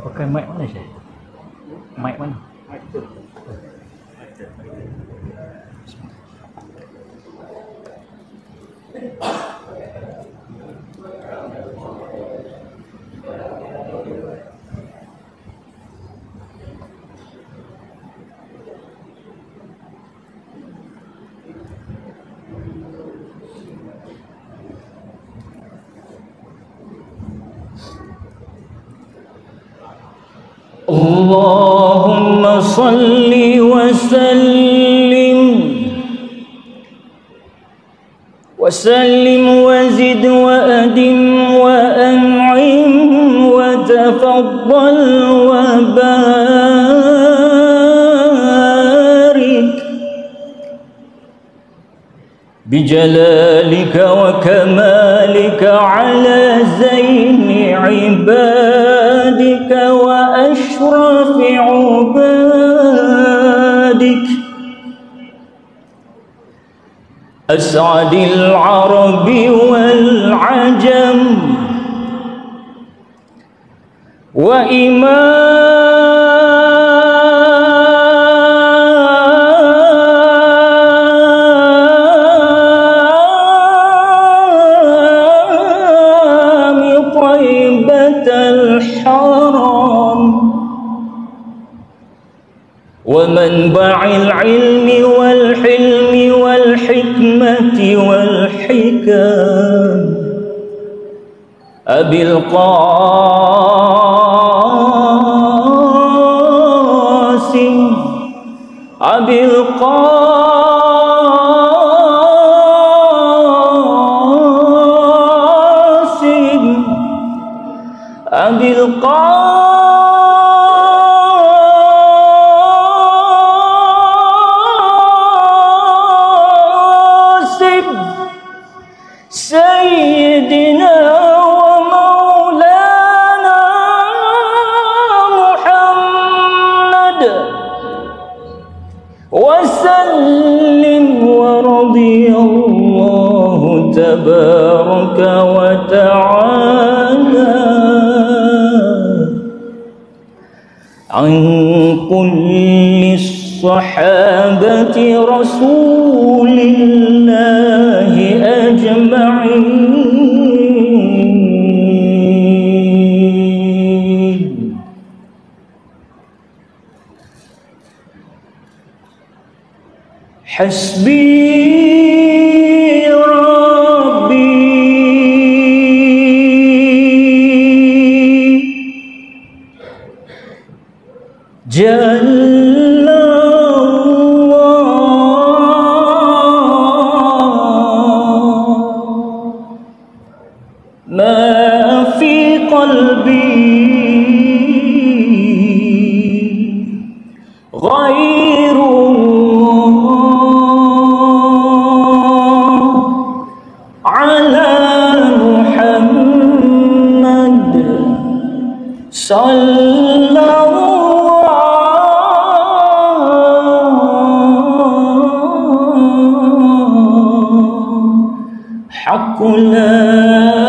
Pakai mic mana sih? Mic mana? Allahumma salli wa sallim wa zid wa adim wa an'im wa tafaddal wa barik bijalalika wa kamalika ala zaini ibadika wa أشرف عبادك أسعد العرب والعجم وإمام طيبة الحرم ومنبع العلم والحلم والحكمة والحكم أبي القاسم أبي القاسم أبي القاسم سيدنا ومولانا محمد وسلم ورضي الله تبارك وتعالى عن كل الصحابة رسول الله أجمعين. حسبي ربي جل ما في قلبي غير الله على محمد صلى الله حق لا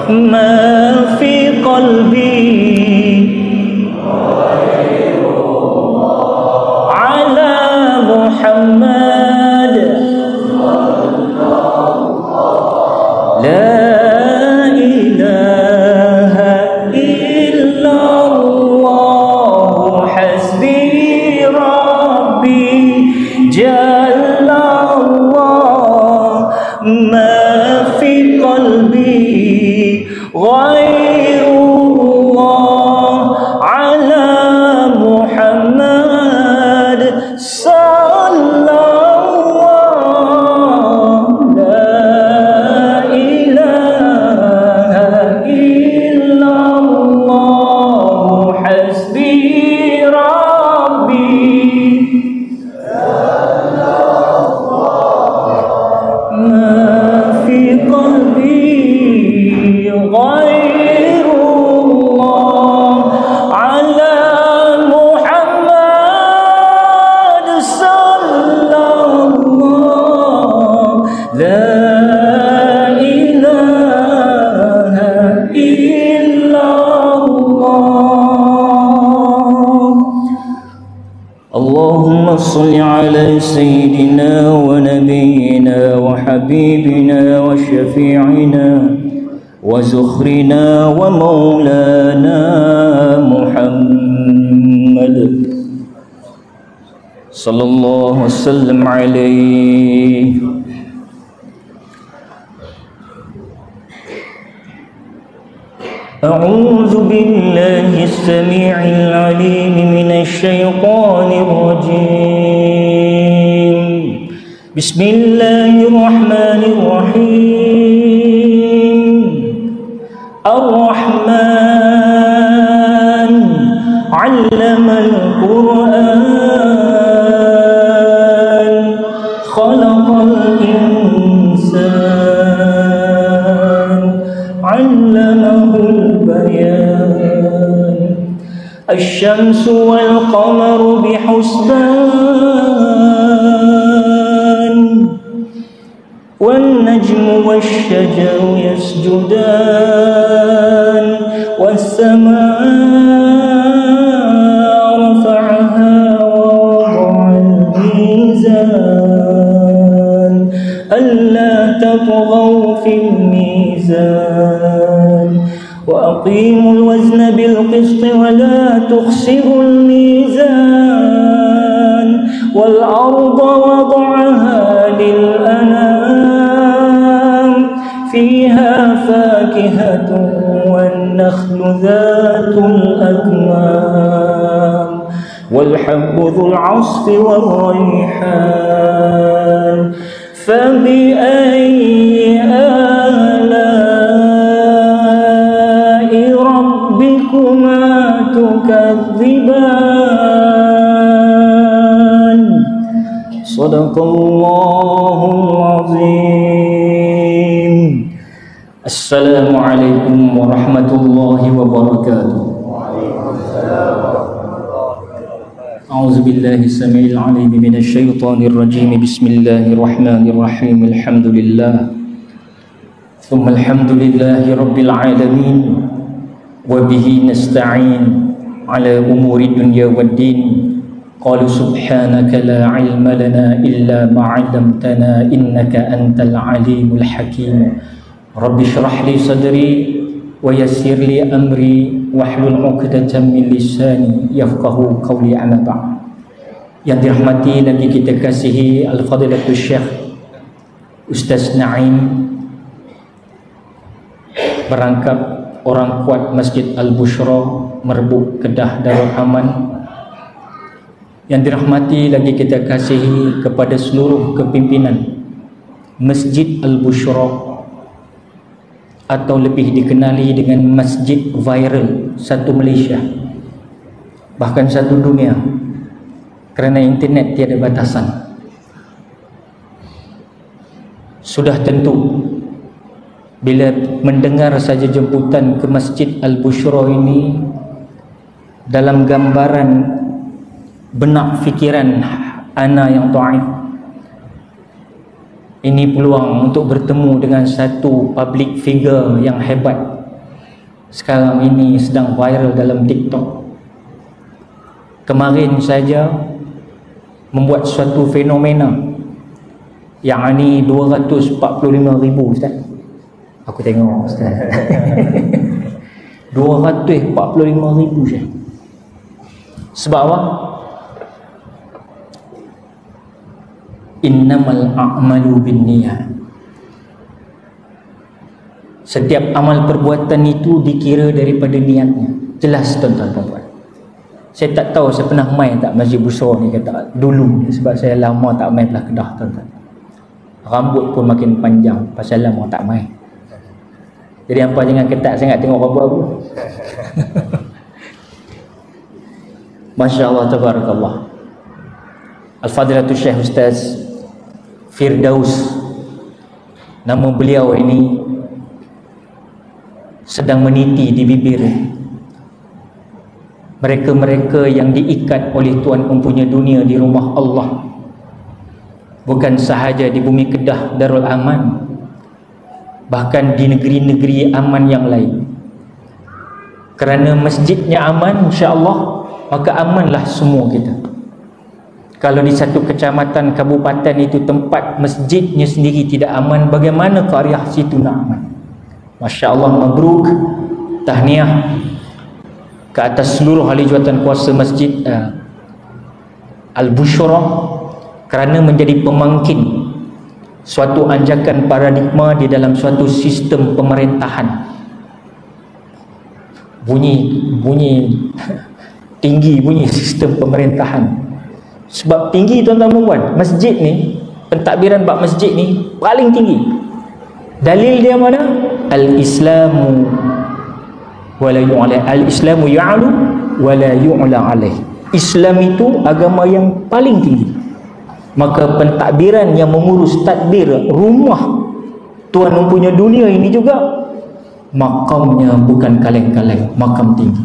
ما في قلبي على محمد لا إله إلا الله حسبي ربي جل الله ما في قلبي غير الله على محمد صلى الله لا إله إلا الله صل على سيدنا ونبينا وحبيبنا وشفيعنا وزخرنا ومولانا محمد صلى الله وسلم عليه. أعوذ بالله السميع العليم من الشيطان الرجيم. بسم الله الرحمن الرحيم. الرحمن علم القرآن خلق الإنسان علمه البيان. الشمس والقمر بحسبان والنجم والشجر يسجدان والسماء رفعها ووضع الميزان ألا تطغوا في الميزان وأقيموا الوزن بالقسط ولا تخسروا الميزان والأرض وضعها للأنام فيها فاكهة والنخل ذات الأكمام والحب ذو العصف والريحان فبأي آلاء ربكما تكذبان. صدق الله العظيم. السلام عليكم ورحمة الله وبركاته. أعوذ بالله السميع العليم من الشيطان الرجيم. بسم الله الرحمن الرحيم. الحمد لله ثم الحمد لله رب العالمين وبه نستعين على أمور الدنيا والدين. قالوا سبحانك لا علم لنا إلا ما علمتنا إنك أنت العليم الحكيم. رب اشرح لي صدري ويسر لي أمري واhlul 'uqdatam min lisani yafqahu qawli. Amma ba'd. Yang dirahmati dan kita kasihi Al-Fadilatul Syekh Ustaz Naim, berangkap orang kuat Masjid Al-Bushra, Merbuk, Kedah, Darul Aman. Yang dirahmati lagi kita kasihi kepada seluruh kepimpinan Masjid Al-Bushra, atau lebih dikenali dengan masjid viral satu Malaysia, bahkan satu dunia, kerana internet tiada batasan. Sudah tentu bila mendengar saja jemputan ke Masjid Al-Bushra ini, dalam gambaran benak fikiran ana yang dhaif, ini peluang untuk bertemu dengan satu public figure yang hebat. Sekarang ini sedang viral dalam TikTok. Kemarin saja membuat suatu fenomena, yang ini 245,000 Ustaz. Aku tengok Ustaz. 245,000 Ustaz. Sebab apa? Innamal a'malu binniyat. Setiap amal perbuatan itu dikira daripada niatnya. Jelas tuan-tuan dan puan. Saya tak tahu saya pernah main tak Masjid Bushra ni kata dulu, sebab saya lama tak main belah Kedah tuan-tuan. Rambut pun makin panjang pasal lama tak main. Jadi hampa jangan ketat sangat tengok rambut aku. Masya-Allah tabarakallah. Al-Fadilatul Syekh Ustaz Firdaus, nama beliau ini sedang meniti di bibir mereka-mereka yang diikat oleh Tuan Empunya Dunia di rumah Allah, bukan sahaja di bumi Kedah Darul Aman, bahkan di negeri-negeri aman yang lain. Kerana masjidnya aman, insya-Allah, maka amanlah semua kita. Kalau di satu kecamatan, kabupaten itu tempat masjidnya sendiri tidak aman, bagaimana ke area situ nak aman? Masya Allah, mabruk, tahniah ke atas seluruh ahli jawatan kuasa Masjid Al-Bushra kerana menjadi pemangkin suatu anjakan paradigma di dalam suatu sistem pemerintahan. Bunyi tinggi bunyi sistem pemerintahan. Sebab tinggi tuan-tuan dan puan, masjid ni, pentadbiran bab masjid ni paling tinggi. Dalil dia mana? Al-Islamu wala yu'la, al-Islamu ya'lu wala yu'la alaih. Islam itu agama yang paling tinggi. Maka pentadbiran yang mengurus tadbir rumah tuan mempunyai dunia ini juga, makamnya bukan kaleng-kaleng, makam tinggi.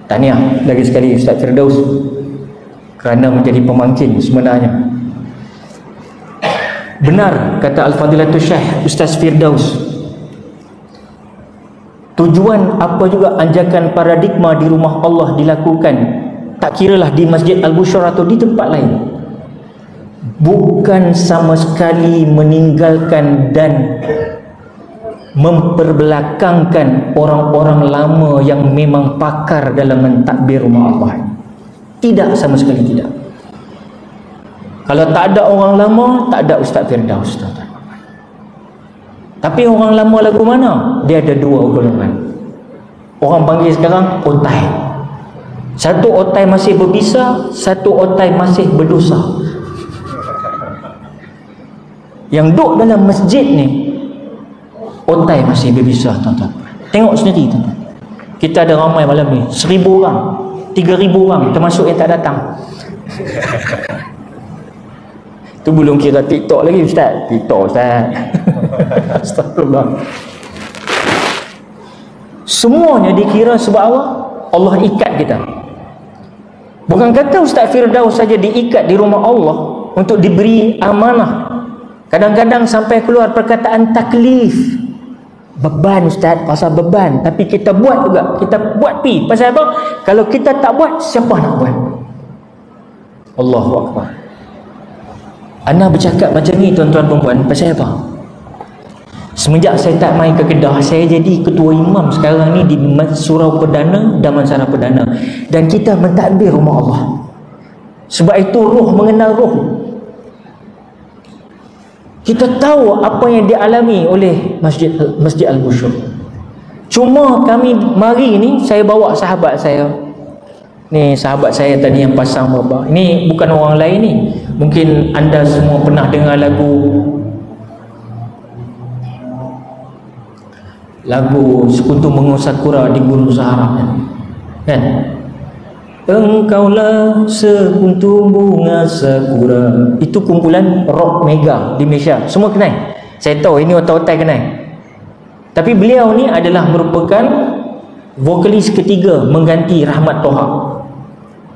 Tahniah lagi sekali Ustaz Firdaus kerana menjadi pemangkin sebenarnya. Benar kata Al-Fadilatul Syekh Ustaz Firdaus, tujuan apa juga anjakan paradigma di rumah Allah dilakukan, tak kiralah di Masjid Al-Bushra atau di tempat lain, bukan sama sekali meninggalkan dan memperbelakangkan orang-orang lama yang memang pakar dalam mentadbir rumah Allah. Tidak, sama sekali tidak. Kalau tak ada orang lama, tak ada Ustaz Firdaus. Tapi orang lama lagu mana? Dia ada dua golongan. Orang panggil sekarang otai. Satu otai masih berbisa, satu otai masih berdosa. Yang duduk dalam masjid ni, otai masih berbisa, tuan-tuan. Tengok sendiri, tuan-tuan. Kita ada ramai malam ni, 1,000 orang, 3,000 orang, termasuk yang tak datang. Tu belum kira TikTok lagi Ustaz. TikTok Ustaz. Astagfirullah. Semuanya dikira sebab Allah. Allah ikat kita. Bukan kata Ustaz Firdaus saja diikat di rumah Allah untuk diberi amanah. Kadang-kadang sampai keluar perkataan taklif. Beban Ustaz, pasal beban. Tapi kita buat juga. Kita buat pi. Pasal apa? Kalau kita tak buat, siapa nak buat? Allahu Akbar. Ana bercakap macam ni tuan-tuan perempuan, pasal apa? Semenjak saya tak main ke Kedah, saya jadi ketua imam sekarang ni di Surau Perdana, Damansara Perdana. Dan kita mentadbir rumah Allah. Sebab itu roh mengenal roh. Kita tahu apa yang dialami oleh Masjid Al-Bushra. Cuma kami mari ni, saya bawa sahabat saya. Ni sahabat saya tadi yang pasang babak. Ini bukan orang lain ni. Mungkin anda semua pernah dengar lagu Sekutu Bunga Sakura di Gunung Sahara, kan? Engkaulah sekuntum bunga sakura. Itu kumpulan rock mega di Malaysia. Semua kenal. Saya tahu ini otak-otak kenal. Tapi beliau ni adalah merupakan vokalis ketiga mengganti Rahmat Toha.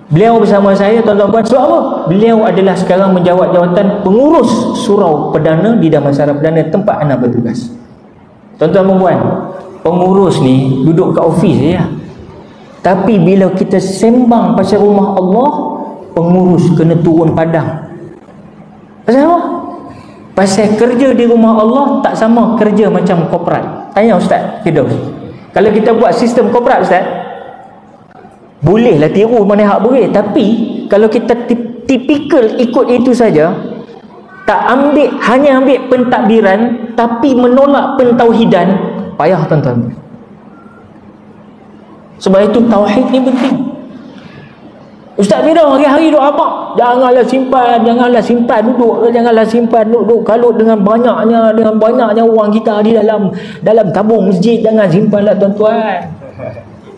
Beliau bersama saya, tuan-tuan, sebab apa? Beliau adalah sekarang menjawat jawatan pengurus Surau Perdana di Damansara Perdana, tempat anak bertugas. Tuan-tuan perempuan, pengurus ni duduk kat ofis je ya. Tapi bila kita sembang pasal rumah Allah, pengurus kena turun padang. Pasal apa? Pasal kerja di rumah Allah tak sama kerja macam korporat. Tanya Ustaz Firdaus. Kalau kita buat sistem korporat Ustaz, bolehlah tiru mana hak boleh. Tapi kalau kita tipikal ikut itu saja, tak hanya ambil pentadbiran tapi menolak pentauhidan, payah tuan-tuan. Sebab itu tauhid ni penting. Ustaz Firdaus hari-hari duk apa? Janganlah simpan duduk kalau dengan banyaknya orang kita di dalam tabung masjid, jangan simpanlah tuan-tuan.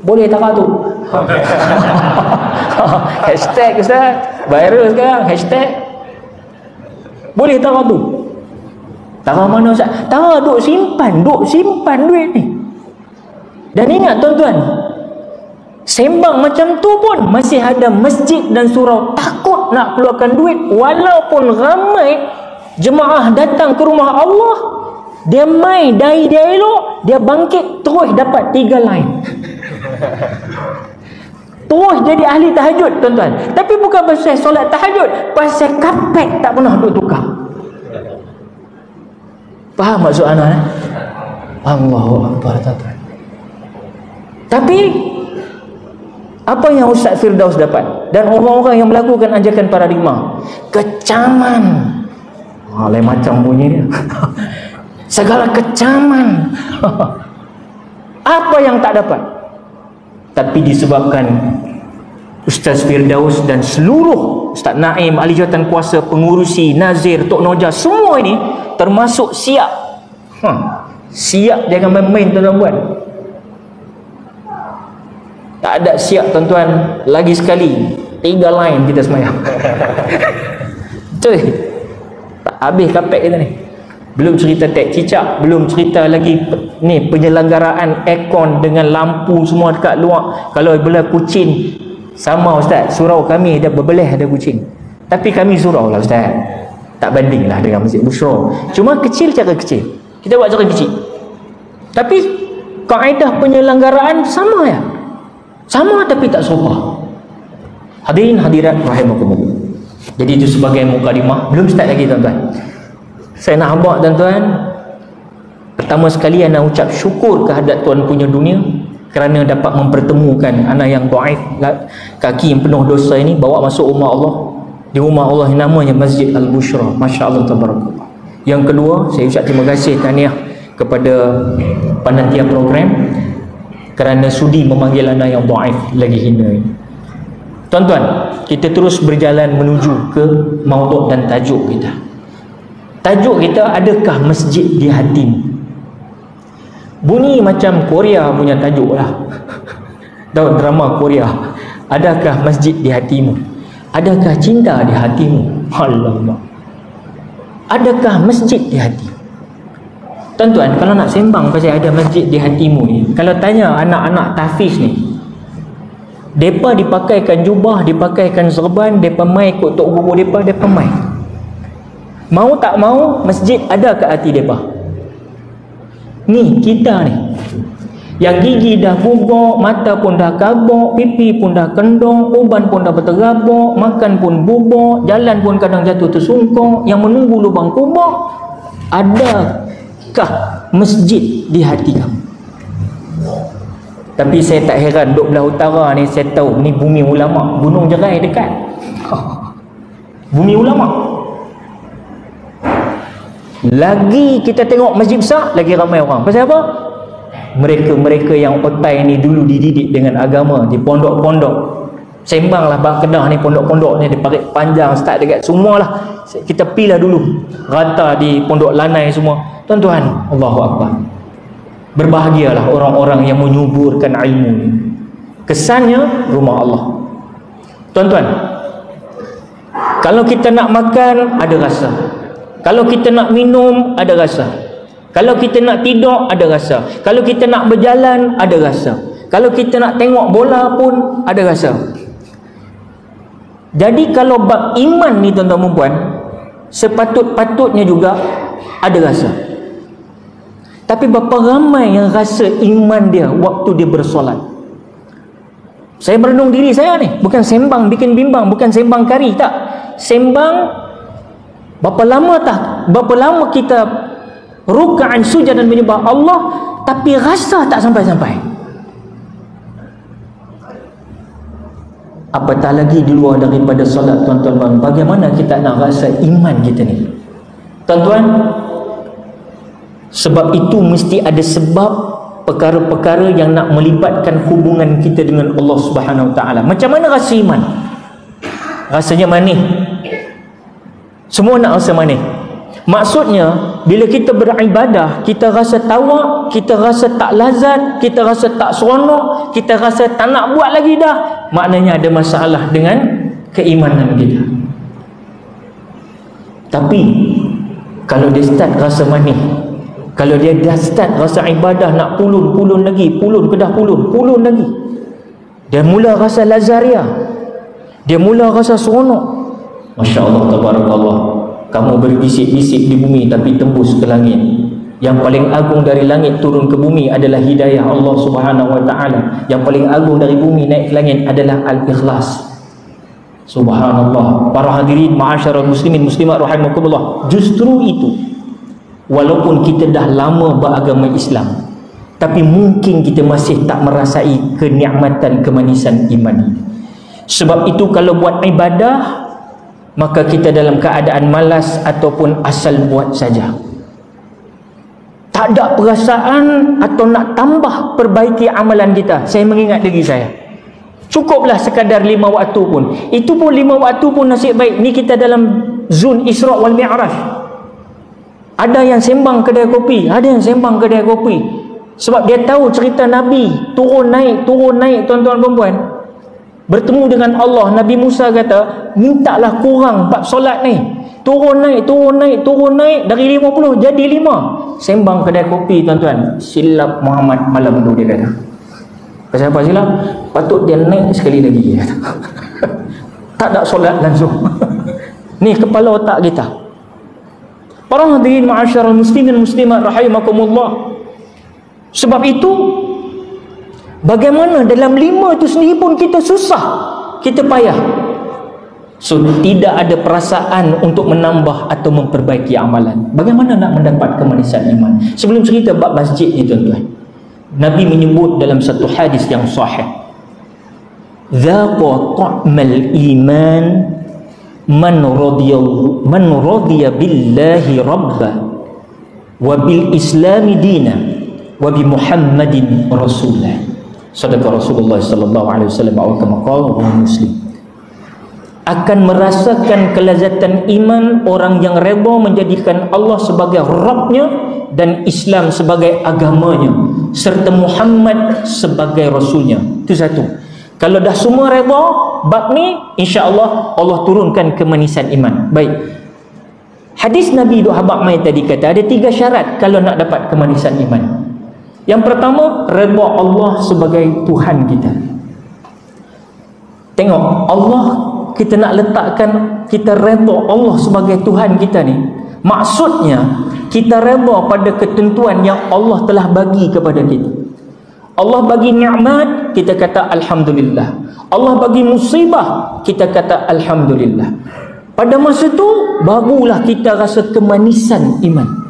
Boleh tak tu? Hashtag Ustaz, viral sekarang hashtag. Boleh tak tu? Tahu mana Ustaz? Tahu duk simpan duit ni. Dan ingat tuan-tuan, sembang macam tu pun masih ada masjid dan surau takut nak keluarkan duit. Walaupun ramai jemaah datang ke rumah Allah, dia main dari dia elok, dia bangkit terus dapat 3 line. Terus jadi ahli tahajud, tuan-tuan. Tapi bukan pasal solat tahajud, pasal kapet tak pernah duk tukar. Faham maksud ana? Allahu Akbar, tuan-tuan. Tapi apa yang Ustaz Firdaus dapat dan orang-orang yang melakukan ajakan paradigma, kecaman. Lain macam bunyi dia. Segala kecaman. Apa yang tak dapat? Tapi disebabkan Ustaz Firdaus dan seluruh Ustaz Naim, ahli jawatan kuasa, pengurusi, Nazir, Tok Noja, semua ini termasuk siap. Siap, jangan main-main tuan-tuan buat. Tak ada siap tuan-tuan. Lagi sekali 3 line kita semayang. Betul. Tak habis kapek kita ni. Belum cerita tek cicak, belum cerita lagi ni penyelenggaraan aircon dengan lampu semua dekat luar. Kalau bila kucing, sama Ustaz, surau kami dah berbelah ada kucing. Tapi kami surau lah Ustaz. Tak banding lah dengan Masjid Bushra. Cuma kecil cara kecil. Kita buat cara kecil. Tapi kaedah penyelenggaraan sama ya. Sama tapi tak serupa. Hadirin hadirat rahimakumullah. Jadi itu sebagai mukadimah. Belum start lagi tuan-tuan. Saya nak habaq tuan-tuan, pertama sekali ana ucap syukur kehadrat Tuan punya dunia kerana dapat mempertemukan anak yang dhaif, kaki yang penuh dosa ini, bawa masuk rumah Allah. Di rumah Allah yang namanya Masjid Al-Bushra. Masya-Allah tabarakallah. Yang kedua, saya ucap terima kasih tahniah kepada panitia program kerana sudi memanggil anak yang dhaif lagi hina ini. Tuan-tuan, kita terus berjalan menuju ke maudhu' dan tajuk kita. Tajuk kita, adakah masjid di hatimu? Bunyi macam Korea punya tajuk lah. Tahu drama Korea. Adakah masjid di hatimu? Adakah cinta di hatimu? Alamak. Adakah masjid di hatimu? Tuan-tuan, kalau nak sembang pasal ada masjid di hatimu ni, kalau tanya anak-anak tahfiz ni, mereka dipakaikan jubah, dipakaikan serban, mereka mai ikut tok guru mereka, mereka mai. Mau tak mau, masjid ada kat hati mereka. Ni, kita ni, yang gigi dah bubuk, mata pun dah kabuk, pipi pun dah kendong, uban pun dah berterabuk, makan pun bubuk, jalan pun kadang jatuh tersungkuk, yang menunggu lubang kubur. Adakah masjid di hati kamu? Tapi saya tak heran, duduk belah utara ni, saya tahu ni bumi ulama. Gunung Jerai dekat. Bumi ulama. Lagi kita tengok masjid besar, lagi ramai orang. Pasal apa? Mereka-mereka yang otai ni dulu dididik dengan agama di pondok-pondok. Sembanglah bang Kedah ni, pondok-pondok ni di Parit Panjang, start dekat semualah. Kita pilah dulu rata di Pondok Lanai semua. Tuan-tuan, Allahu Akbar. Berbahagialah orang-orang yang menyuburkan ilmu ni. Kesannya rumah Allah. Tuan-tuan, kalau kita nak makan ada rasa. Kalau kita nak minum ada rasa. Kalau kita nak tidur ada rasa. Kalau kita nak berjalan ada rasa. Kalau kita nak tengok bola pun ada rasa. Jadi kalau bab iman ni tuan-tuan dan puan, sepatut-patutnya juga ada rasa. Tapi berapa ramai yang rasa iman dia waktu dia bersolat? Saya merenung diri saya ni, bukan sembang bikin bimbang, bukan sembang kari, tak. Sembang berapa lama kita ruka'an sujud dan menyembah Allah, tapi rasa tak sampai-sampai. Apatah lagi di luar daripada solat, tuan-tuan. Bagaimana kita nak rasa iman kita ni? Tuan-tuan, sebab itu mesti ada sebab perkara-perkara yang nak melibatkan hubungan kita dengan Allah Subhanahu Wa Taala. Macam mana rasa iman? Rasanya manis. Semua nak rasa manis. Maksudnya, bila kita beribadah, kita rasa tawak, kita rasa tak lazat, kita rasa tak seronok, kita rasa tak nak buat lagi dah. Maknanya ada masalah dengan keimanan kita. Tapi, kalau dia start rasa manis, kalau dia dah start rasa ibadah nak pulun lagi, pulun lagi, dia mula rasa lazaria, dia mula rasa seronok. Masya Allah, tabarakallah. Kamu berbisik-bisik di bumi tapi tembus ke langit. Yang paling agung dari langit turun ke bumi adalah hidayah Allah Subhanahu wa taala. Yang paling agung dari bumi naik ke langit adalah al-ikhlas. Subhanallah. Para hadirin ma'asyiral muslimin muslimat rahimakumullah, justru itu, walaupun kita dah lama beragama Islam, tapi mungkin kita masih tak merasai kenikmatan kemanisan iman ini. Sebab itu kalau buat ibadah, maka kita dalam keadaan malas ataupun asal buat saja. Tak ada perasaan atau nak tambah perbaiki amalan kita. Saya mengingat diri saya, cukuplah sekadar 5 waktu pun. Itu pun 5 waktu pun nasib baik. Ni kita dalam zon Isra' wal Mi'raj. Ada yang sembang kedai kopi, ada yang sembang kedai kopi. Sebab dia tahu cerita Nabi turun naik tuan-tuan perempuan. Bertemu dengan Allah. Nabi Musa kata, mintalah kurang bab solat ni. Turun naik dari 50 jadi 5. Sembang kedai kopi tuan-tuan. Silap Muhammad malam tu, dia kata. Pasal apa silap? Patut dia naik sekali lagi, dia kata. Tak ada solat langsung. Ni kepala otak kita. Para hadirin ma'asyiral muslimin muslimat rahimakumullah. Sebab itu, bagaimana dalam 5 itu sendiri pun kita susah, kita payah. So, tidak ada perasaan untuk menambah atau memperbaiki amalan. Bagaimana nak mendapat kemanisan iman? Sebelum cerita bab masjid ni tuan-tuan, Nabi menyebut dalam satu hadis yang sahih, "Dzaqa ta'mal iman man radiya billahi rabba wa bil islami dina wa bi Muhammadin rasulah." Sadaqah Rasulullah sallallahu alaihi wasallam atau kama qala Muslim. Akan merasakan kelazatan iman orang yang redha menjadikan Allah sebagai Rabbnya dan Islam sebagai agamanya serta Muhammad sebagai Rasulnya. Itu satu. Kalau dah semua redha bab ni, insya-Allah Allah turunkan kemanisan iman. Baik. Hadis Nabi duk habaq mai tadi kata ada 3 syarat kalau nak dapat kemanisan iman. Yang pertama, redha Allah sebagai Tuhan kita. Tengok, Allah, kita nak letakkan kita redha Allah sebagai Tuhan kita ni, maksudnya kita redha pada ketentuan yang Allah telah bagi kepada kita. Allah bagi nikmat, kita kata alhamdulillah. Allah bagi musibah, kita kata alhamdulillah. Pada masa tu barulah kita rasa kemanisan iman.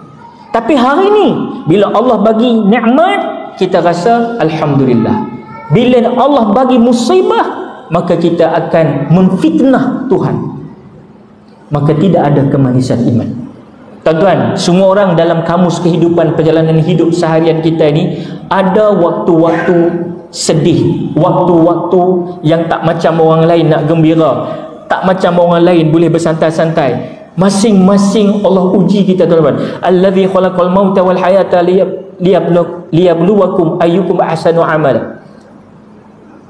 Tapi hari ni bila Allah bagi nikmat, kita rasa alhamdulillah. Bila Allah bagi musibah, maka kita akan memfitnah Tuhan. Maka tidak ada kemanisan iman. Tuan-tuan, semua orang dalam kamus kehidupan perjalanan hidup seharian kita ini ada waktu-waktu sedih, waktu-waktu yang tak macam orang lain nak gembira, tak macam orang lain boleh bersantai-santai. Masing-masing Allah uji kita, tuan-tuan. Allazi khalaqal mauta wal hayata liyabluwakum ayyukum ahsanu amala.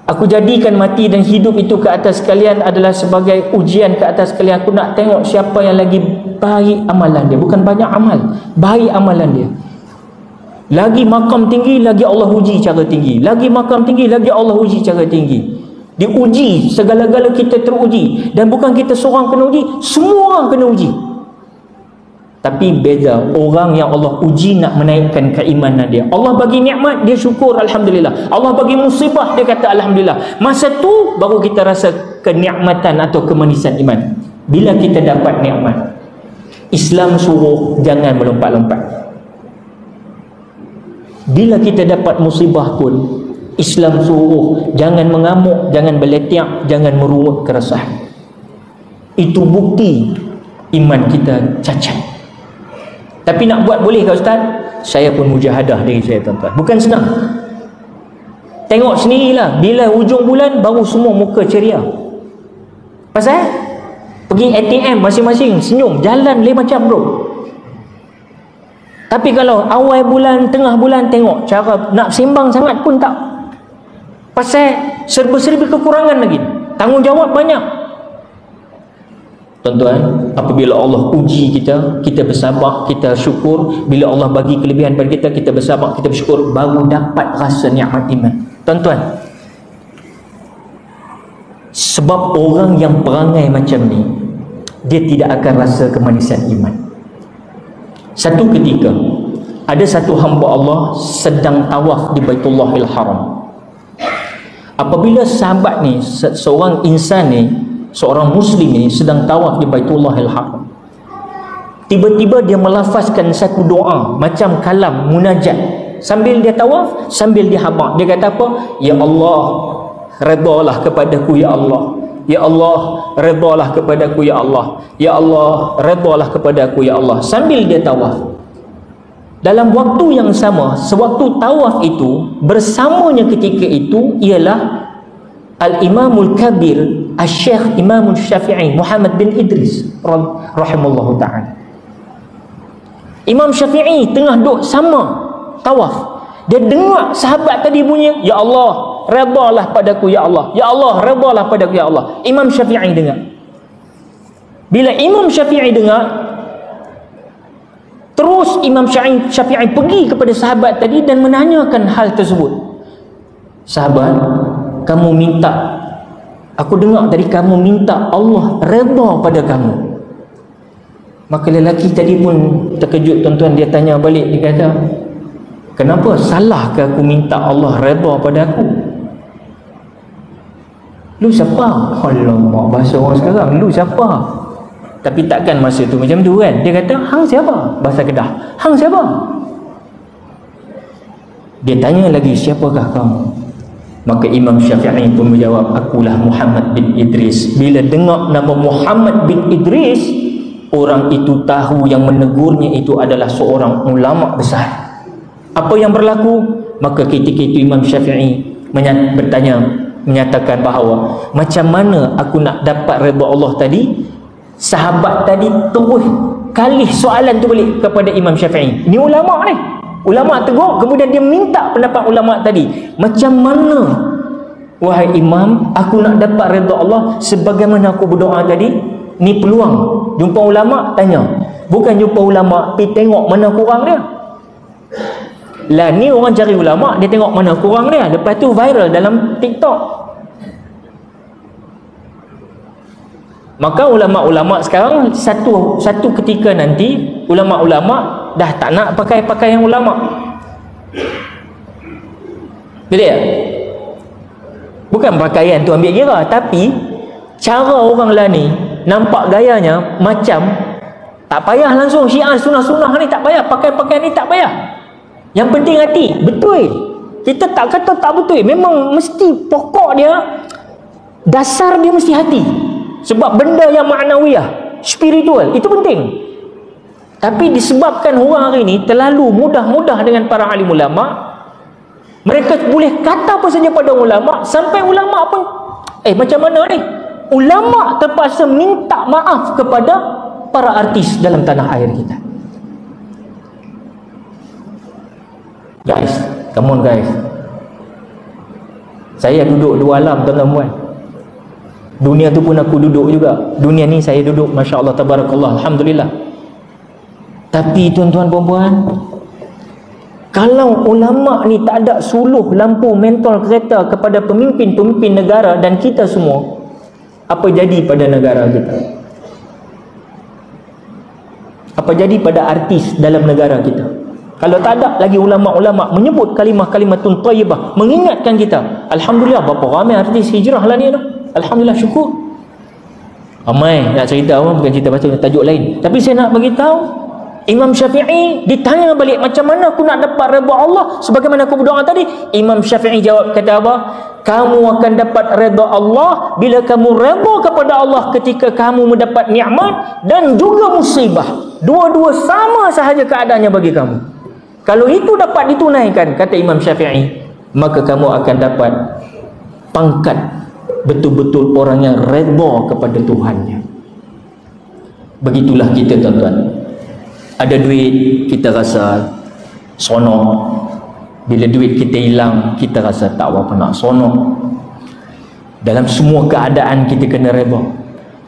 Aku jadikan mati dan hidup itu ke atas kalian adalah sebagai ujian ke atas kalian. Aku nak tengok siapa yang lagi baik amalan dia. Bukan banyak amal, baik amalan dia. Lagi makam tinggi, lagi Allah uji cara tinggi. Lagi makam tinggi, lagi Allah uji cara tinggi. Diuji, segala-gala kita teruji. Dan bukan kita seorang kena uji, semua orang kena uji. Tapi beza orang yang Allah uji nak menaikkan keimanan dia. Allah bagi nikmat, dia syukur alhamdulillah. Allah bagi musibah, dia kata alhamdulillah. Masa tu baru kita rasa kenikmatan atau kemanisan iman. Bila kita dapat nikmat, Islam suruh jangan melompat-lompat. Bila kita dapat musibah pun, Islam suruh jangan mengamuk, jangan berletiak, jangan merungut keresahan. Itu bukti iman kita cacat. Tapi nak buat boleh ke Ustaz? Saya pun mujahadah diri saya, tuan-tuan. Bukan senang. Tengok sendirilah, bila ujung bulan baru semua muka ceria. Pasal pergi ATM masing-masing senyum, jalan lain macam bro. Tapi kalau awal bulan, tengah bulan, tengok cara nak sembang sangat pun tak. Pasal serba-serba kekurangan lagi, tanggungjawab banyak. Tuan-tuan, apabila Allah uji kita, kita bersabar, kita syukur. Bila Allah bagi kelebihan pada kita, kita bersabar, kita bersyukur, baru dapat rasa nikmat iman. Tuan-tuan, sebab orang yang perangai macam ni, dia tidak akan rasa kemanisan iman. Satu ketika Ada satu hamba Allah sedang tawaf di Baitullahil Haram. Apabila sahabat ni, seorang insan ni, seorang muslim ni sedang tawaf di Baitullahil Haram, tiba-tiba dia melafazkan satu doa macam kalam munajat. Sambil dia tawaf, sambil dia habaq, dia kata apa? Ya Allah, redalah kepadaku ya Allah. Ya Allah, redalah kepadaku ya Allah. Ya Allah, redalah kepadaku ya Allah. Sambil dia tawaf. Dalam waktu yang sama, sewaktu tawaf itu, bersamanya ketika itu ialah Al-Imamul Kabir Al-Syekh Imamul Syafi'i Muhammad bin Idris rahimallahu ta'ala. Imam Syafi'i tengah duduk sama tawaf. Dia dengar sahabat tadi bunyi, Ya Allah, redalah padaku ya Allah. Ya Allah, redalah padaku ya Allah. Imam Syafi'i dengar. Bila Imam Syafi'i dengar, terus Imam Syafi'i pergi kepada sahabat tadi dan menanyakan hal tersebut. Sahabat, kamu minta, aku dengar tadi kamu minta Allah redha pada kamu. Maka lelaki tadi pun terkejut, tuan-tuan. Dia tanya balik, dia kata, kenapa salah ke aku minta Allah redha pada aku? Lu siapa? Alamak, bahasa orang sekarang, lu siapa? Tapi takkan masa tu macam tu kan. Dia kata, hang siapa? Bahasa Kedah, hang siapa? Dia tanya lagi, siapakah kamu? Maka Imam Syafi'i pun menjawab, akulah Muhammad bin Idris. Bila dengar nama Muhammad bin Idris, orang itu tahu yang menegurnya itu adalah seorang ulama besar. Apa yang berlaku? Maka ketika itu Imam Syafi'i menyatakan bahawa macam mana aku nak dapat redha Allah tadi. Sahabat tadi terus kalih soalan tu balik kepada Imam Syafi'i. Ni ulama ni, ulama tegur, kemudian dia minta pendapat ulama tadi. Macam mana wahai Imam aku nak dapat redha Allah sebagaimana aku berdoa tadi? Ni peluang jumpa ulama, tanya. Bukan jumpa ulama pergi tengok mana kurang dia. Lah ni orang cari ulama, dia tengok mana kurang dia, lepas tu viral dalam TikTok. Maka ulama-ulama sekarang satu ketika nanti ulama-ulama dah tak nak pakai pakaian ulama. Betul tak? Bukan pakaian tu ambil kira, tapi cara orang lah ni nampak gayanya macam tak payah langsung syiar sunnah-sunnah ni, tak payah pakai pakaian ni, tak payah. Yang penting hati. Betul. Kita tak kata tak betul. Memang mesti pokok dia, dasar dia mesti hati. Sebab benda yang ma'nawiyah, spiritual, itu penting. Tapi disebabkan orang hari ni terlalu mudah-mudah dengan para alim ulama, mereka boleh kata apa saja pada ulama, sampai ulama pun macam mana ni? Ulama terpaksa minta maaf kepada para artis dalam tanah air kita. Guys, come on guys. Saya duduk dua alam, tuan-tuan. Dunia tu pun aku duduk juga. Dunia ni saya duduk, Masya Allah, Tabarakallah, Alhamdulillah. Tapi tuan-tuan puan-puan, kalau ulama ni tak ada suluh lampu mentol kereta kepada pemimpin-pemimpin negara dan kita semua, apa jadi pada negara kita? Apa jadi pada artis dalam negara kita? Kalau tak ada lagi ulama-ulama menyebut kalimah-kalimatun thayyibah, mengingatkan kita, Alhamdulillah, berapa ramai artis hijrah lah ni. Alhamdulillah, syukur. Ramai nak cerita apa, bukan cerita pasal tajuk lain. Tapi saya nak bagi tahu, Imam Syafi'i ditanya balik, macam mana aku nak dapat redha Allah sebagaimana aku berdoa tadi? Imam Syafi'i jawab, kata apa? Kamu akan dapat redha Allah bila kamu redha kepada Allah ketika kamu mendapat nikmat dan juga musibah. Dua-dua sama sahaja keadaannya bagi kamu. Kalau itu dapat ditunaikan, kata Imam Syafi'i, maka kamu akan dapat pangkat betul-betul orang yang redha kepada Tuhannya. Begitulah kita, tuan-tuan. Ada duit, kita rasa sonok. Bila duit kita hilang, kita rasa tak apa nak sonok. Dalam semua keadaan kita kena redha.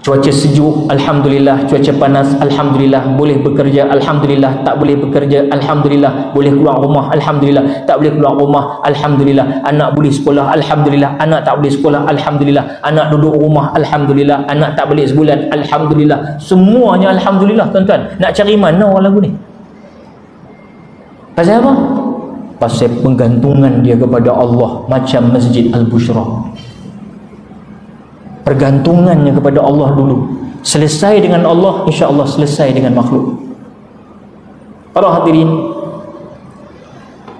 Cuaca sejuk, Alhamdulillah. Cuaca panas, Alhamdulillah. Boleh bekerja, Alhamdulillah. Tak boleh bekerja, Alhamdulillah. Boleh keluar rumah, Alhamdulillah. Tak boleh keluar rumah, Alhamdulillah. Anak boleh sekolah, Alhamdulillah. Anak tak boleh sekolah, Alhamdulillah. Anak duduk rumah, Alhamdulillah. Anak tak balik sebulan, Alhamdulillah. Semuanya Alhamdulillah, tuan-tuan. Nak cari mana orang lagu ni? Pasal apa? Pasal penggantungan dia kepada Allah, macam Masjid Al-Bushra. Pergantungannya kepada Allah dulu. Selesai dengan Allah, insya-Allah selesai dengan makhluk. Para hadirin,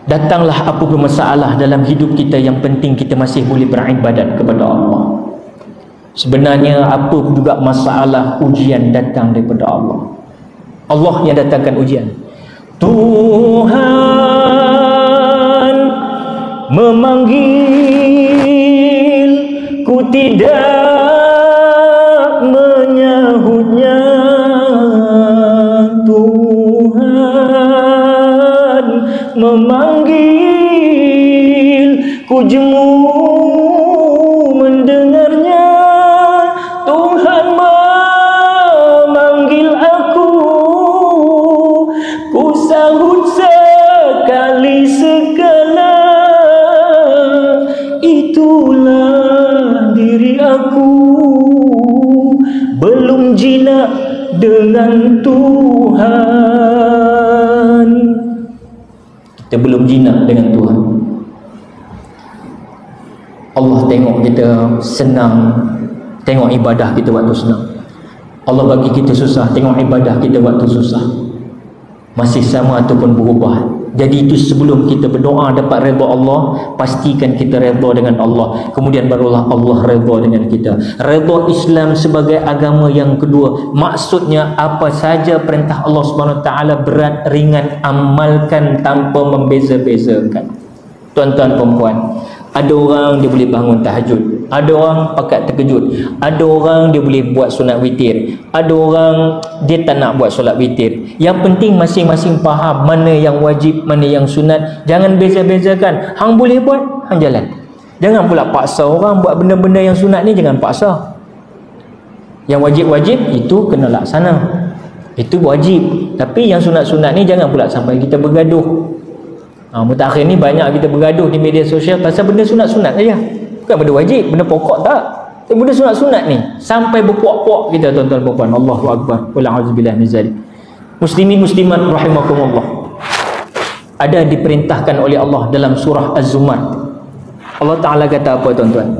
datanglah apa pun masalah dalam hidup kita, yang penting kita masih boleh beribadat kepada Allah. Sebenarnya apa juga masalah, ujian datang daripada Allah. Allah yang datangkan ujian. Tuhan memanggil, ku tidak menyahutnya. Tuhan memanggil, ku jemu mendengarnya. Tuhan memanggil aku, ku sahut sekali segala. Itulah diri aku, belum jinak dengan Tuhan. Kita belum jinak dengan Tuhan. Allah tengok kita senang, tengok ibadah kita waktu senang. Allah bagi kita susah, tengok ibadah kita waktu susah. Masih sama ataupun berubah. Jadi itu sebelum kita berdoa dapat redha Allah, pastikan kita redha dengan Allah. Kemudian barulah Allah redha dengan kita. Redha Islam sebagai agama yang kedua, maksudnya apa saja perintah Allah Subhanahu Wa Taala, berat ringan amalkan tanpa membeza-bezakan. Tuan-tuan perempuan, ada orang dia boleh bangun tahajud, ada orang pakat terkejut, ada orang dia boleh buat sunat witir, ada orang dia tak nak buat solat witir. Yang penting masing-masing faham mana yang wajib, mana yang sunat. Jangan beza-bezakan. Hang boleh buat, hang jalan. Jangan pula paksa orang buat benda-benda yang sunat ni, jangan paksa. Yang wajib-wajib itu kena laksana, itu wajib. Tapi yang sunat-sunat ni jangan pula sampai kita bergaduh. Mutakhir ni banyak kita bergaduh di media sosial pasal benda sunat-sunat saja. Bukan benda wajib, benda pokok tak. Tapi benda sunat-sunat ni sampai berpuak-puak kita, tuan-tuan puan-puan. Allahu akbar. Wala auzubillah min zalik. Muslimin muslimat rahimakumullah. Ada diperintahkan oleh Allah dalam surah Az-Zumar. Allah Taala kata apa, tuan-tuan?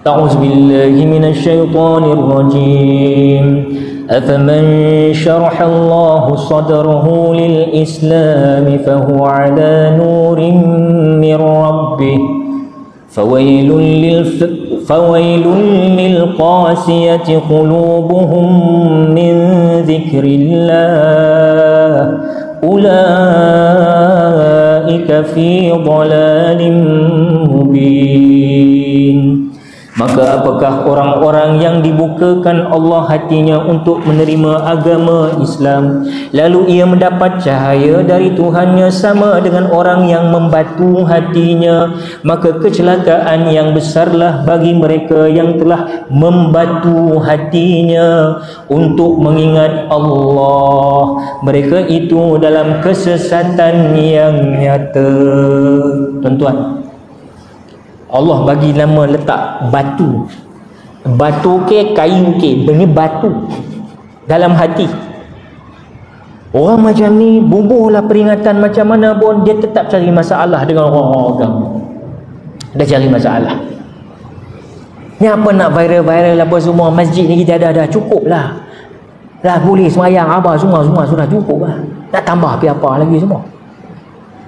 A'udzubillahi minasyaitonir rajim. أفمن شرح الله صدره للإسلام فهو على نور من ربه فويل للقاسية قلوبهم من ذكر الله أولئك في ضلال مبين. Maka apakah orang-orang yang dibukakan Allah hatinya untuk menerima agama Islam, lalu ia mendapat cahaya dari Tuhannya, sama dengan orang yang membatu hatinya? Maka kecelakaan yang besarlah bagi mereka yang telah membatu hatinya untuk mengingat Allah. Mereka itu dalam kesesatan yang nyata. Tuan-tuan, Allah bagi nama letak batu. Batu ke kayu ke, benda batu dalam hati. Orang macam ni bubuhlah peringatan macam mana pun, dia tetap cari masalah dengan orang-orang agama. Dia cari masalah. Ni apa nak viral-viral apa semua? Masjid ni kita dah cukup lah. Dah boleh semayang apa semua sudah cukup lah. Nak tambah apa lagi semua?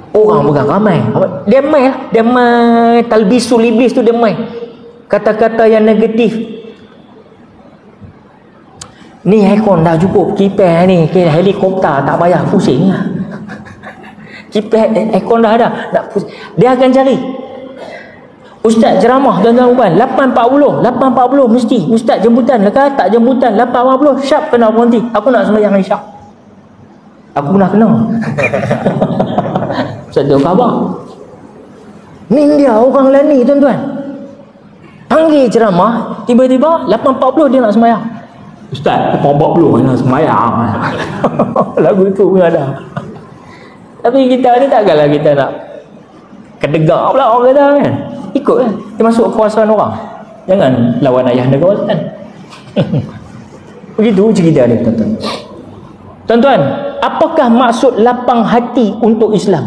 Orang bukan ramai. Demai lah. Demai talbisul iblis tu, demai. Kata-kata yang negatif. Ni aircon dah cukup. Kipas ni, helikopter tak payah pusing lah. Kipas aircon dah ada. Dia akan cari. Ustaz ceramah tuan-tuan 8.40 mesti. Ustaz jemputan lekat tak jemputan 8.50 syap kena berhenti. Aku nak sembahyang isyak. Aku pernah kena. Satu khabar. Ni dia orang lain ni, tuan-tuan. Panggil ceramah, tiba-tiba 8.40 dia nak sembahyang. Ustaz, 8.40 dia nak sembahyang. Lagu tu pun ada. Tapi kita ni takkanlah kita nak kedegak pula orang kata kan. Ikutlah. Dia masuk kekuasaan orang. Jangan lawan ayah negara kan. Begitu cerita dia, tuan-tuan. Tuan-tuan, apakah maksud lapang hati untuk Islam?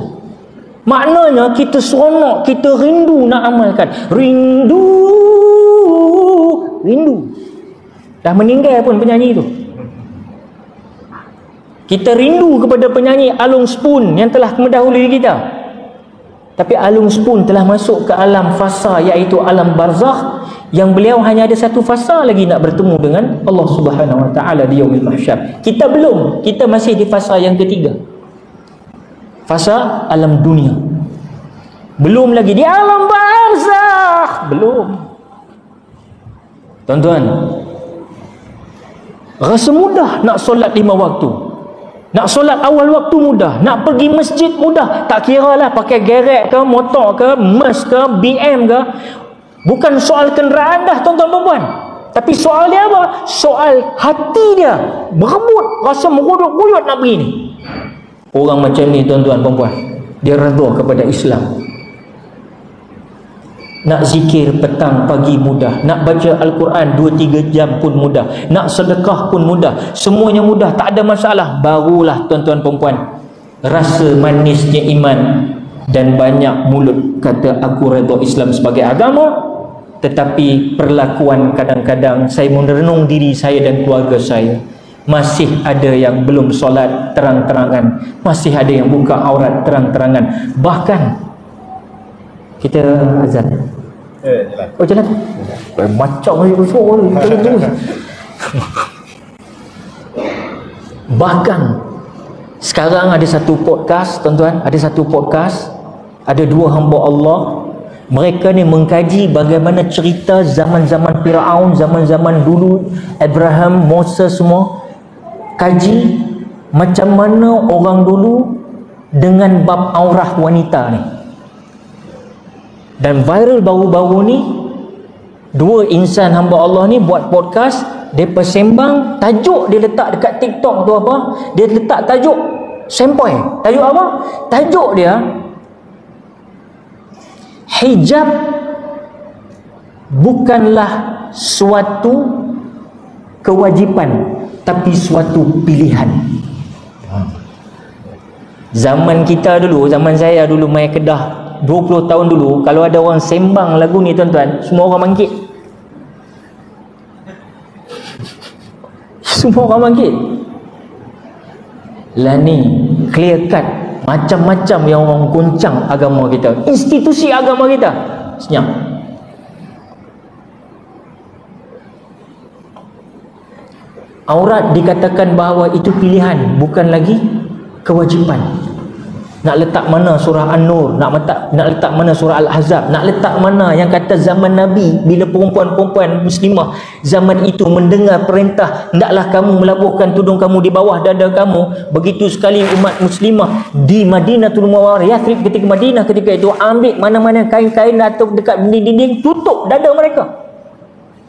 Maknanya kita seronok, kita rindu nak amalkan. Rindu. Dah meninggal pun penyanyi tu. Kita rindu kepada penyanyi Alung Spoon yang telah mendahului kita. Tapi Alung Spoon telah masuk ke alam fasa, iaitu alam barzakh, yang beliau hanya ada satu fasa lagi nak bertemu dengan Allah Subhanahu Wa Taala di yaumil mahsyar. Kita belum, kita masih di fasa yang ketiga. Fasa alam dunia. Belum lagi di alam barzakh, belum. Tuan-tuan, rasa mudah nak solat 5 waktu. Nak solat awal waktu mudah, nak pergi masjid mudah. Tak kira lah pakai gerek ke, motor ke, Merc ke, BM ke. Bukan soal kenderaan dah tuan-tuan perempuan. Tapi soal dia apa? Soal hati dia. Berebut, rasa meruyut-ruyut nak pergi ni. Orang macam ni tuan-tuan perempuan, dia redha kepada Islam. Nak zikir petang pagi mudah, nak baca Al-Quran 2-3 jam pun mudah, nak sedekah pun mudah, semuanya mudah, tak ada masalah. Barulah tuan-tuan perempuan rasa manisnya iman, dan banyak mulut kata aku redha Islam sebagai agama, tetapi perlakuan kadang-kadang saya merenung diri saya dan keluarga saya, masih ada yang belum solat terang-terangan, masih ada yang buka aurat terang-terangan. Bahkan kita azan. Jalan. Oh, jalan. Macam ni suara. Bahkan sekarang ada satu podcast, tuan-tuan, ada satu podcast, ada 2 hamba Allah. Mereka ni mengkaji bagaimana cerita zaman-zaman Firaun, zaman-zaman dulu, Abraham, Moses semua. Kaji macam mana orang dulu dengan bab aurah wanita ni. Dan viral baru-baru ni, 2 insan hamba Allah ni buat podcast. Mereka sembang, tajuk dia letak dekat TikTok tu apa? Dia letak tajuk sempoi. Tajuk apa? Tajuk dia, hijab bukanlah suatu kewajipan, tapi suatu pilihan. Zaman kita dulu, zaman saya dulu main Kedah 20 tahun dulu, kalau ada orang sembang lagu ni tuan-tuan, semua orang bangkit. Semua orang bangkit. Lah ni clear cut, macam-macam yang orang goncang agama kita, institusi agama kita. Senyap. Aurat dikatakan bahawa itu pilihan, bukan lagi kewajipan. Nak letak mana surah An-Nur, nak letak mana surah Al-Ahzab, nak letak mana yang kata zaman Nabi, bila perempuan-perempuan muslimah zaman itu mendengar perintah hendaklah kamu melabuhkan tudung kamu di bawah dada kamu. Begitu sekali umat muslimah di Madinatul Munawwarah, Yathrib ketika Madinah ketika itu, ambil mana-mana kain-kain atau dekat dinding-dinding, tutup dada mereka.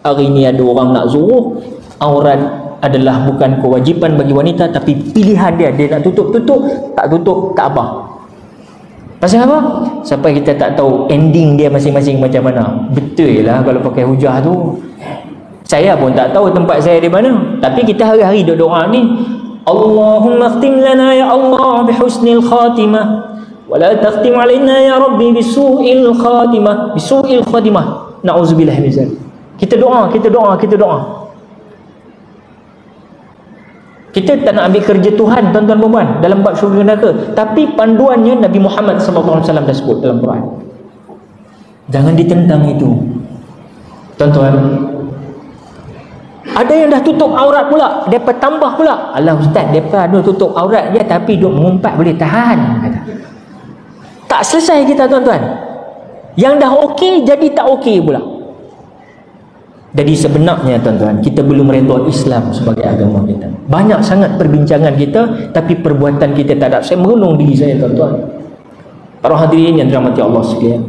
Hari ini ada orang nak suruh aurat adalah bukan kewajipan bagi wanita, tapi pilihan dia. Dia nak tutup, tak tutup, tak apa. Pasal apa? Sampai kita tak tahu ending dia masing-masing macam mana. Betul lah kalau pakai hujah tu. Saya pun tak tahu tempat saya di mana. Tapi kita hari-hari duk doa ni, Allahumma khtim lana ya Allah bihusnil khatimah, wa la takhtim alaina ya Rabbi bisu'il khatimah. Bisu'il khatimah. Na'udzubillah min zalik. Kita doa. Kita tak nak ambil kerja Tuhan tuan-tuan perempuan dalam bab syurga neraka, tapi panduannya Nabi Muhammad SAW dah sebut dalam Quran. Jangan ditentang itu tuan-tuan. Ada yang dah tutup aurat pula, depa tambah pula, alah ustaz, depa ada tutup aurat je tapi duk mengumpat boleh tahan, kata. Tak selesai kita tuan-tuan. Yang dah okey jadi tak okey pula. Jadi sebenarnya tuan-tuan, kita belum redha Islam sebagai agama kita. Banyak sangat perbincangan kita, tapi perbuatan kita tak ada. Saya merenung diri saya tuan-tuan. Para hadirin yang dirahmati Allah sekalian,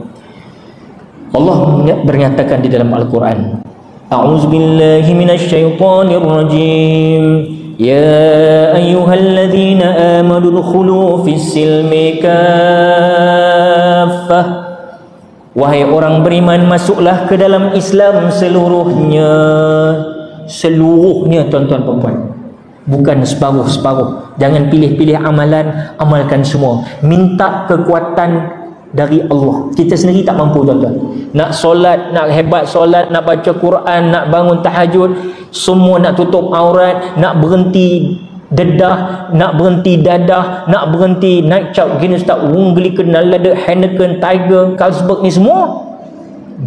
Allah bernyatakan di dalam Al-Quran, A'udzubillahi minasyaitonirrajim. Ya ayyuhalladzina amanu dukhulu fis-silmi kaffah. Wahai orang beriman, masuklah ke dalam Islam seluruhnya. Seluruhnya tuan-tuan perempuan. bukan separuh-separuh. Jangan pilih-pilih amalan, amalkan semua. Minta kekuatan dari Allah. Kita sendiri tak mampu, tuan-tuan. Nak solat, nak hebat solat, nak baca Quran, nak bangun tahajud, semua nak tutup aurat, nak berhenti dedah, nak berhenti dadah, nak berhenti night cap, Guinness tak, Wimbledon, Nalada, Heineken, Tiger, Carlsberg, ni semua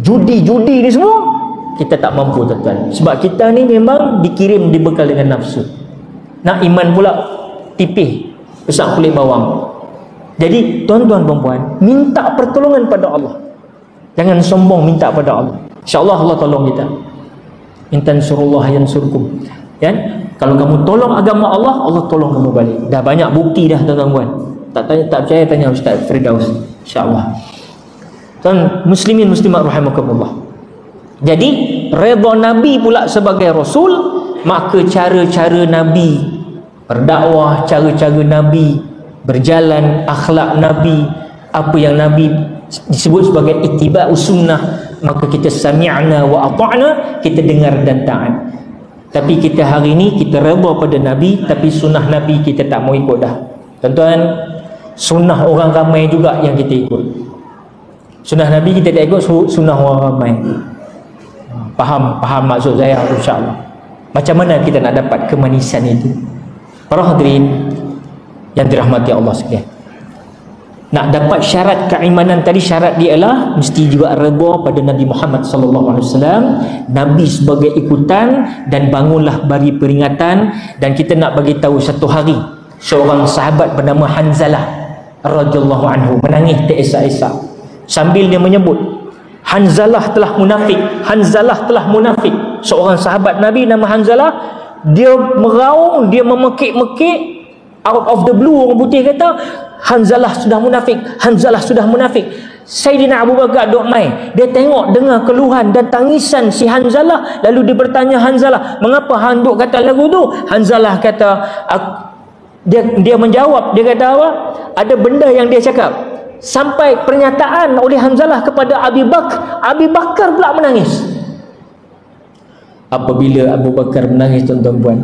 judi ni semua kita tak mampu, tuan-tuan. Sebab kita ni memang dikirim, dibekal dengan nafsu. Nak iman pula tipih, besar kulit bawang. Jadi tuan-tuan perempuan, minta pertolongan pada Allah. Jangan sombong, minta pada Allah. InsyaAllah Allah tolong kita. In tansurullah yansurkum. Kan? Kalau kamu tolong agama Allah, Allah tolong kamu balik. Dah banyak bukti dah, tuan-tuan. Tak percaya, tanya Ustaz Firdaus. InsyaAllah. Tuan muslimin muslimat rahimakumullah. Jadi redha Nabi pula sebagai Rasul, maka cara-cara Nabi berdakwah, cara-cara Nabi berjalan, akhlak Nabi, apa yang Nabi disebut sebagai ittiba'us sunnah, maka kita sami'na wa ata'na, kita dengar dan taat. Tapi kita hari ini kita redha pada Nabi, tapi sunnah Nabi kita tak mau ikut dah. Tuan-tuan, sunnah orang ramai juga yang kita ikut. Sunnah Nabi kita tak ikut, sunnah orang ramai. Faham maksud saya, insya-Allah. Macam mana kita nak dapat kemanisan itu? Para hadirin yang dirahmati Allah sekalian, nak dapat syarat keimanan tadi, syarat dia ialah mesti juga redha pada Nabi Muhammad sallallahu alaihi wasallam, Nabi sebagai ikutan, dan bangunlah bagi peringatan. Dan kita nak bagi tahu, satu hari seorang sahabat bernama Hanzalah radhiyallahu anhu menangis teresak-esak sambil dia menyebut, Hanzalah telah munafik, Hanzalah telah munafik. Seorang sahabat Nabi nama Hanzalah, dia meraung, dia memekik-mekik out of the blue. Orang putih kata Hanzalah sudah munafik, Hanzalah sudah munafik. Sayyidina Abu Bakar duk mai, dia tengok dengar keluhan dan tangisan si Hanzalah, lalu dia bertanya Hanzalah, mengapa hang duk kata lagu tu? Hanzalah kata, dia menjawab, dia kata apa? Ada benda yang dia cakap sampai pernyataan oleh Hanzalah kepada Abi Bakar. Abi Bakar pula menangis. Apabila Abu Bakar menangis, tuan-tuan,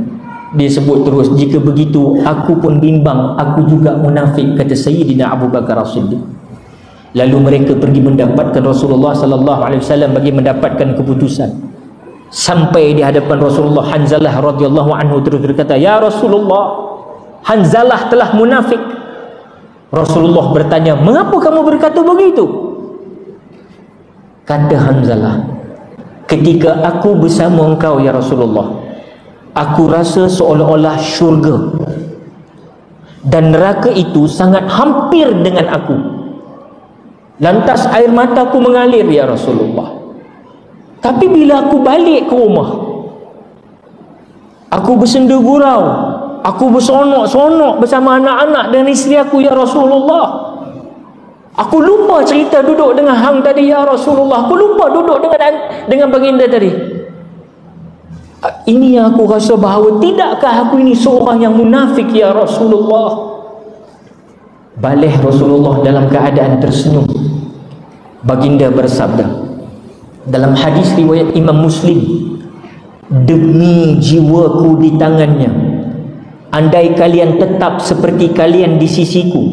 dia sebut terus, jika begitu aku pun bimbang, aku juga munafik, kata Sayyidina Abu Bakar As-Siddiq. Lalu mereka pergi mendapatkan Rasulullah sallallahu alaihi wasallam bagi mendapatkan keputusan. Sampai di hadapan Rasulullah, Hanzalah radhiyallahu anhu terus berkata, ya Rasulullah, Hanzalah telah munafik. Rasulullah bertanya, mengapa kamu berkata begitu? Kata Hanzalah, ketika aku bersama engkau ya Rasulullah, aku rasa seolah-olah syurga dan neraka itu sangat hampir dengan aku. Lantas air mataku mengalir ya Rasulullah. Tapi bila aku balik ke rumah, aku bersenda gurau, aku bersonok-sonok bersama anak-anak dan isteri aku ya Rasulullah. Aku lupa cerita duduk dengan hang tadi ya Rasulullah. Aku lupa duduk dengan baginda tadi. Ini yang aku rasa bahawa tidakkah aku ini seorang yang munafik ya Rasulullah. Balik Rasulullah dalam keadaan tersenyum. Baginda bersabda dalam hadis riwayat Imam Muslim, demi jiwaku di tangannya, andai kalian tetap seperti kalian di sisiku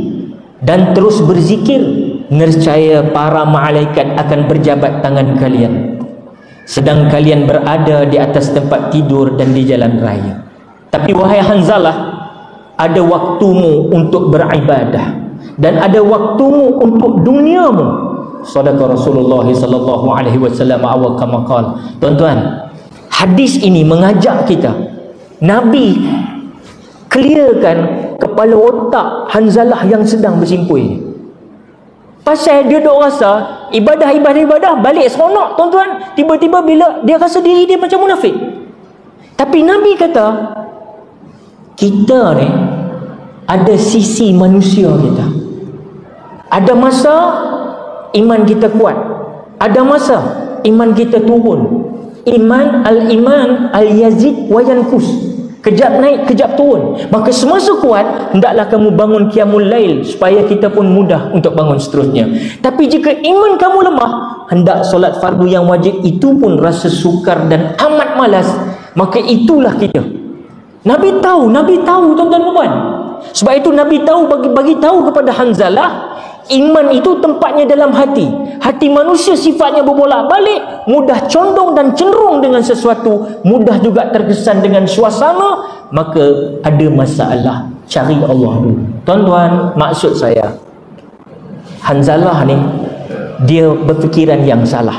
dan terus berzikir, nescaya para malaikat akan berjabat tangan kalian sedang kalian berada di atas tempat tidur dan di jalan raya. Tapi wahai Hanzalah, ada waktumu untuk beribadah dan ada waktumu untuk duniamu. Sadaqa Rasulullah sallallahu alaihi wasallam aw kama qala. Tuan-tuan, hadis ini mengajak kita, Nabi clearkan kepala otak Hanzalah yang sedang bersimpul. Pasal dia duk rasa ibadah balik seronok, tuan-tuan. Tiba-tiba bila dia rasa diri dia macam munafik. Tapi Nabi kata, kita ni ada sisi manusia kita. Ada masa iman kita kuat, ada masa iman kita turun. Iman al-yazid wa yankus, kejap naik kejap turun. Maka semasa kuat, hendaklah kamu bangun qiyamul lail supaya kita pun mudah untuk bangun seterusnya. Tapi jika iman kamu lemah, hendak solat fardu yang wajib itu pun rasa sukar dan amat malas. Maka itulah kita Nabi tahu tuan-tuan dan puan. Sebab itu Nabi tahu, bagi tahu kepada Hanzalah, iman itu tempatnya dalam hati. Hati manusia sifatnya berbolak-balik, mudah condong dan cenderung dengan sesuatu, mudah juga terkesan dengan suasana. Maka ada masalah, cari Allah dulu. Tuan-tuan, maksud saya, Hanzalah ni dia berfikiran yang salah.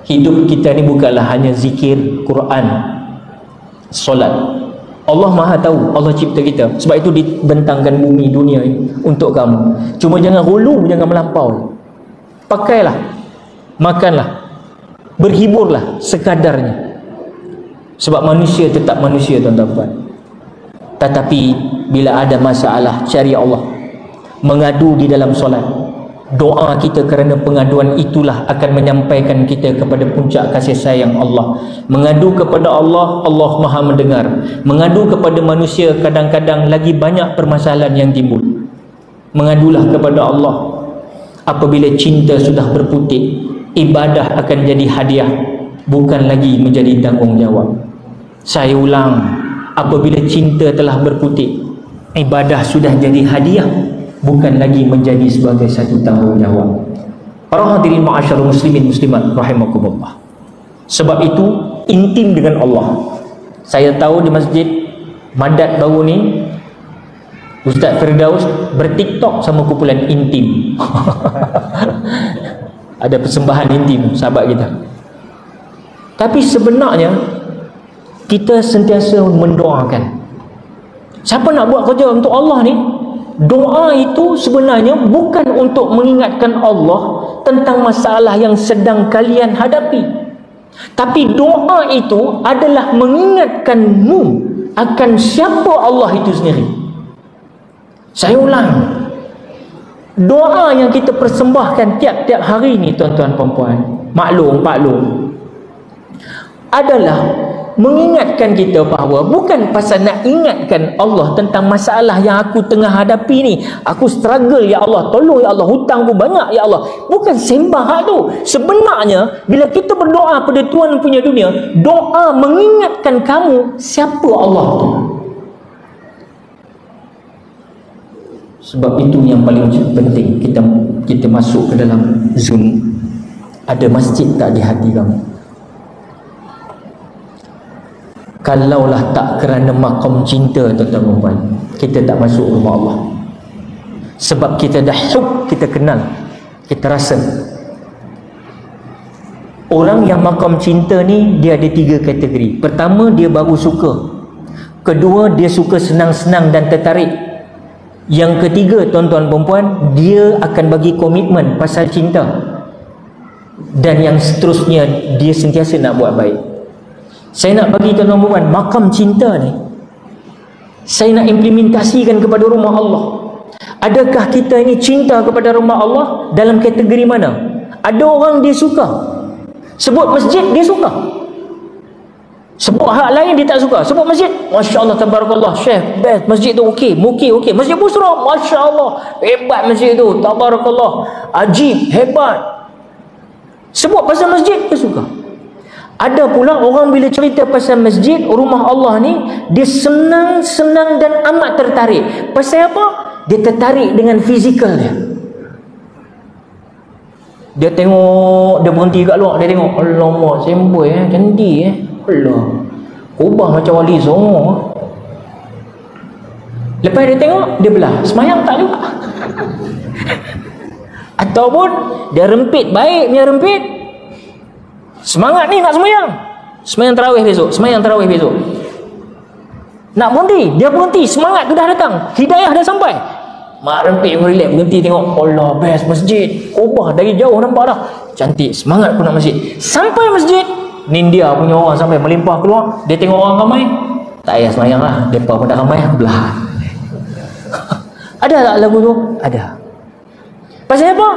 Hidup kita ni bukanlah hanya zikir, Quran, solat. Allah Maha tahu, Allah cipta kita. Sebab itu dibentangkan bumi dunia ini untuk kamu. Cuma jangan hulu, jangan melampau. Pakailah, makanlah, berhiburlah sekadarnya. Sebab manusia tetap manusia, tuan-tuan. Tetapi bila ada masalah, cari Allah. Mengadu di dalam solat. Doa kita kerana pengaduan itulah akan menyampaikan kita kepada puncak kasih sayang Allah. Mengadu kepada Allah, Allah Maha mendengar. Mengadu kepada manusia, kadang-kadang lagi banyak permasalahan yang timbul. Mengadulah kepada Allah. Apabila cinta sudah berputik, ibadah akan jadi hadiah, bukan lagi menjadi tanggungjawab. Saya ulang, apabila cinta telah berputik, ibadah sudah jadi hadiah, bukan lagi menjadi sebagai satu tanggungjawab. Para hadirin ma'asyarul muslimin muslimat rahimakumullah. Sebab itu intim dengan Allah. Saya tahu di masjid Madat baru ni Ustaz Firdaus bertiktok sama kumpulan intim. Ada persembahan intim sahabat kita. Tapi sebenarnya kita sentiasa mendoakan. Siapa nak buat kerja untuk Allah ni, doa itu sebenarnya bukan untuk mengingatkan Allah tentang masalah yang sedang kalian hadapi. Tapi doa itu adalah mengingatkanmu akan siapa Allah itu sendiri. Saya ulang, doa yang kita persembahkan tiap-tiap hari ni, tuan-tuan puan-puan, maklum adalah mengingatkan kita bahawa bukan pasal nak ingatkan Allah tentang masalah yang aku tengah hadapi ni. Aku struggle, ya Allah, tolong ya Allah, hutangku banyak ya Allah. Bukan sembah hak tu. Sebenarnya bila kita berdoa pada Tuhan punya dunia, doa mengingatkan kamu siapa Allah tu. Sebab itu yang paling penting, kita masuk ke dalam zon, ada masjid tak di hati kamu. Kalaulah tak kerana maqam cinta, tuan-tuan puan, kita tak masuk rumah Allah. Sebab kita dah hub, kita kenal, kita rasa. Orang yang maqam cinta ni, dia ada 3 kategori. Pertama, dia baru suka. Kedua, dia suka senang-senang dan tertarik. Yang ketiga, tuan-tuan perempuan, dia akan bagi komitmen pasal cinta. Dan yang seterusnya, dia sentiasa nak buat baik. Saya nak bagi tuan-tuan perempuan, makam cinta ni saya nak implementasikan kepada rumah Allah. Adakah kita ini cinta kepada rumah Allah dalam kategori mana? Ada orang dia suka sebut masjid, dia suka. Sebut hak lain dia tak suka. Sebut masjid, Masya Allah, tabarakallah, Syekh, best, masjid tu okey. Masjid Busra, Masya Allah, hebat masjid tu, tabarakallah, ajib, hebat. Sebut pasal masjid, dia suka. Ada pula orang bila cerita pasal masjid, rumah Allah ni, dia senang dan amat tertarik. Pasal apa? Dia tertarik dengan fizikal dia. Dia tengok, dia berhenti kat luar, dia tengok, alamak, semboi cantik Allah, kubah macam wali Songo. Lepas dia tengok, dia belah, semayang tak juga. Ataupun dia rempit, baik punya rempit, semangat ni nak semayang tarawih besok, nak berhenti, dia berhenti, semangat tu dah datang, hidayah dah sampai, mak rempit relax, berhenti tengok, Allah, best masjid, kubah dari jauh nampak dah cantik, semangat pun nak masjid. Sampai masjid, India punya orang sampai melimpah keluar, dia tengok orang ramai, tak payah semayang lah, mereka pun dah ramai, belah. Ada tak lagu tu? Ada. Pasal apa?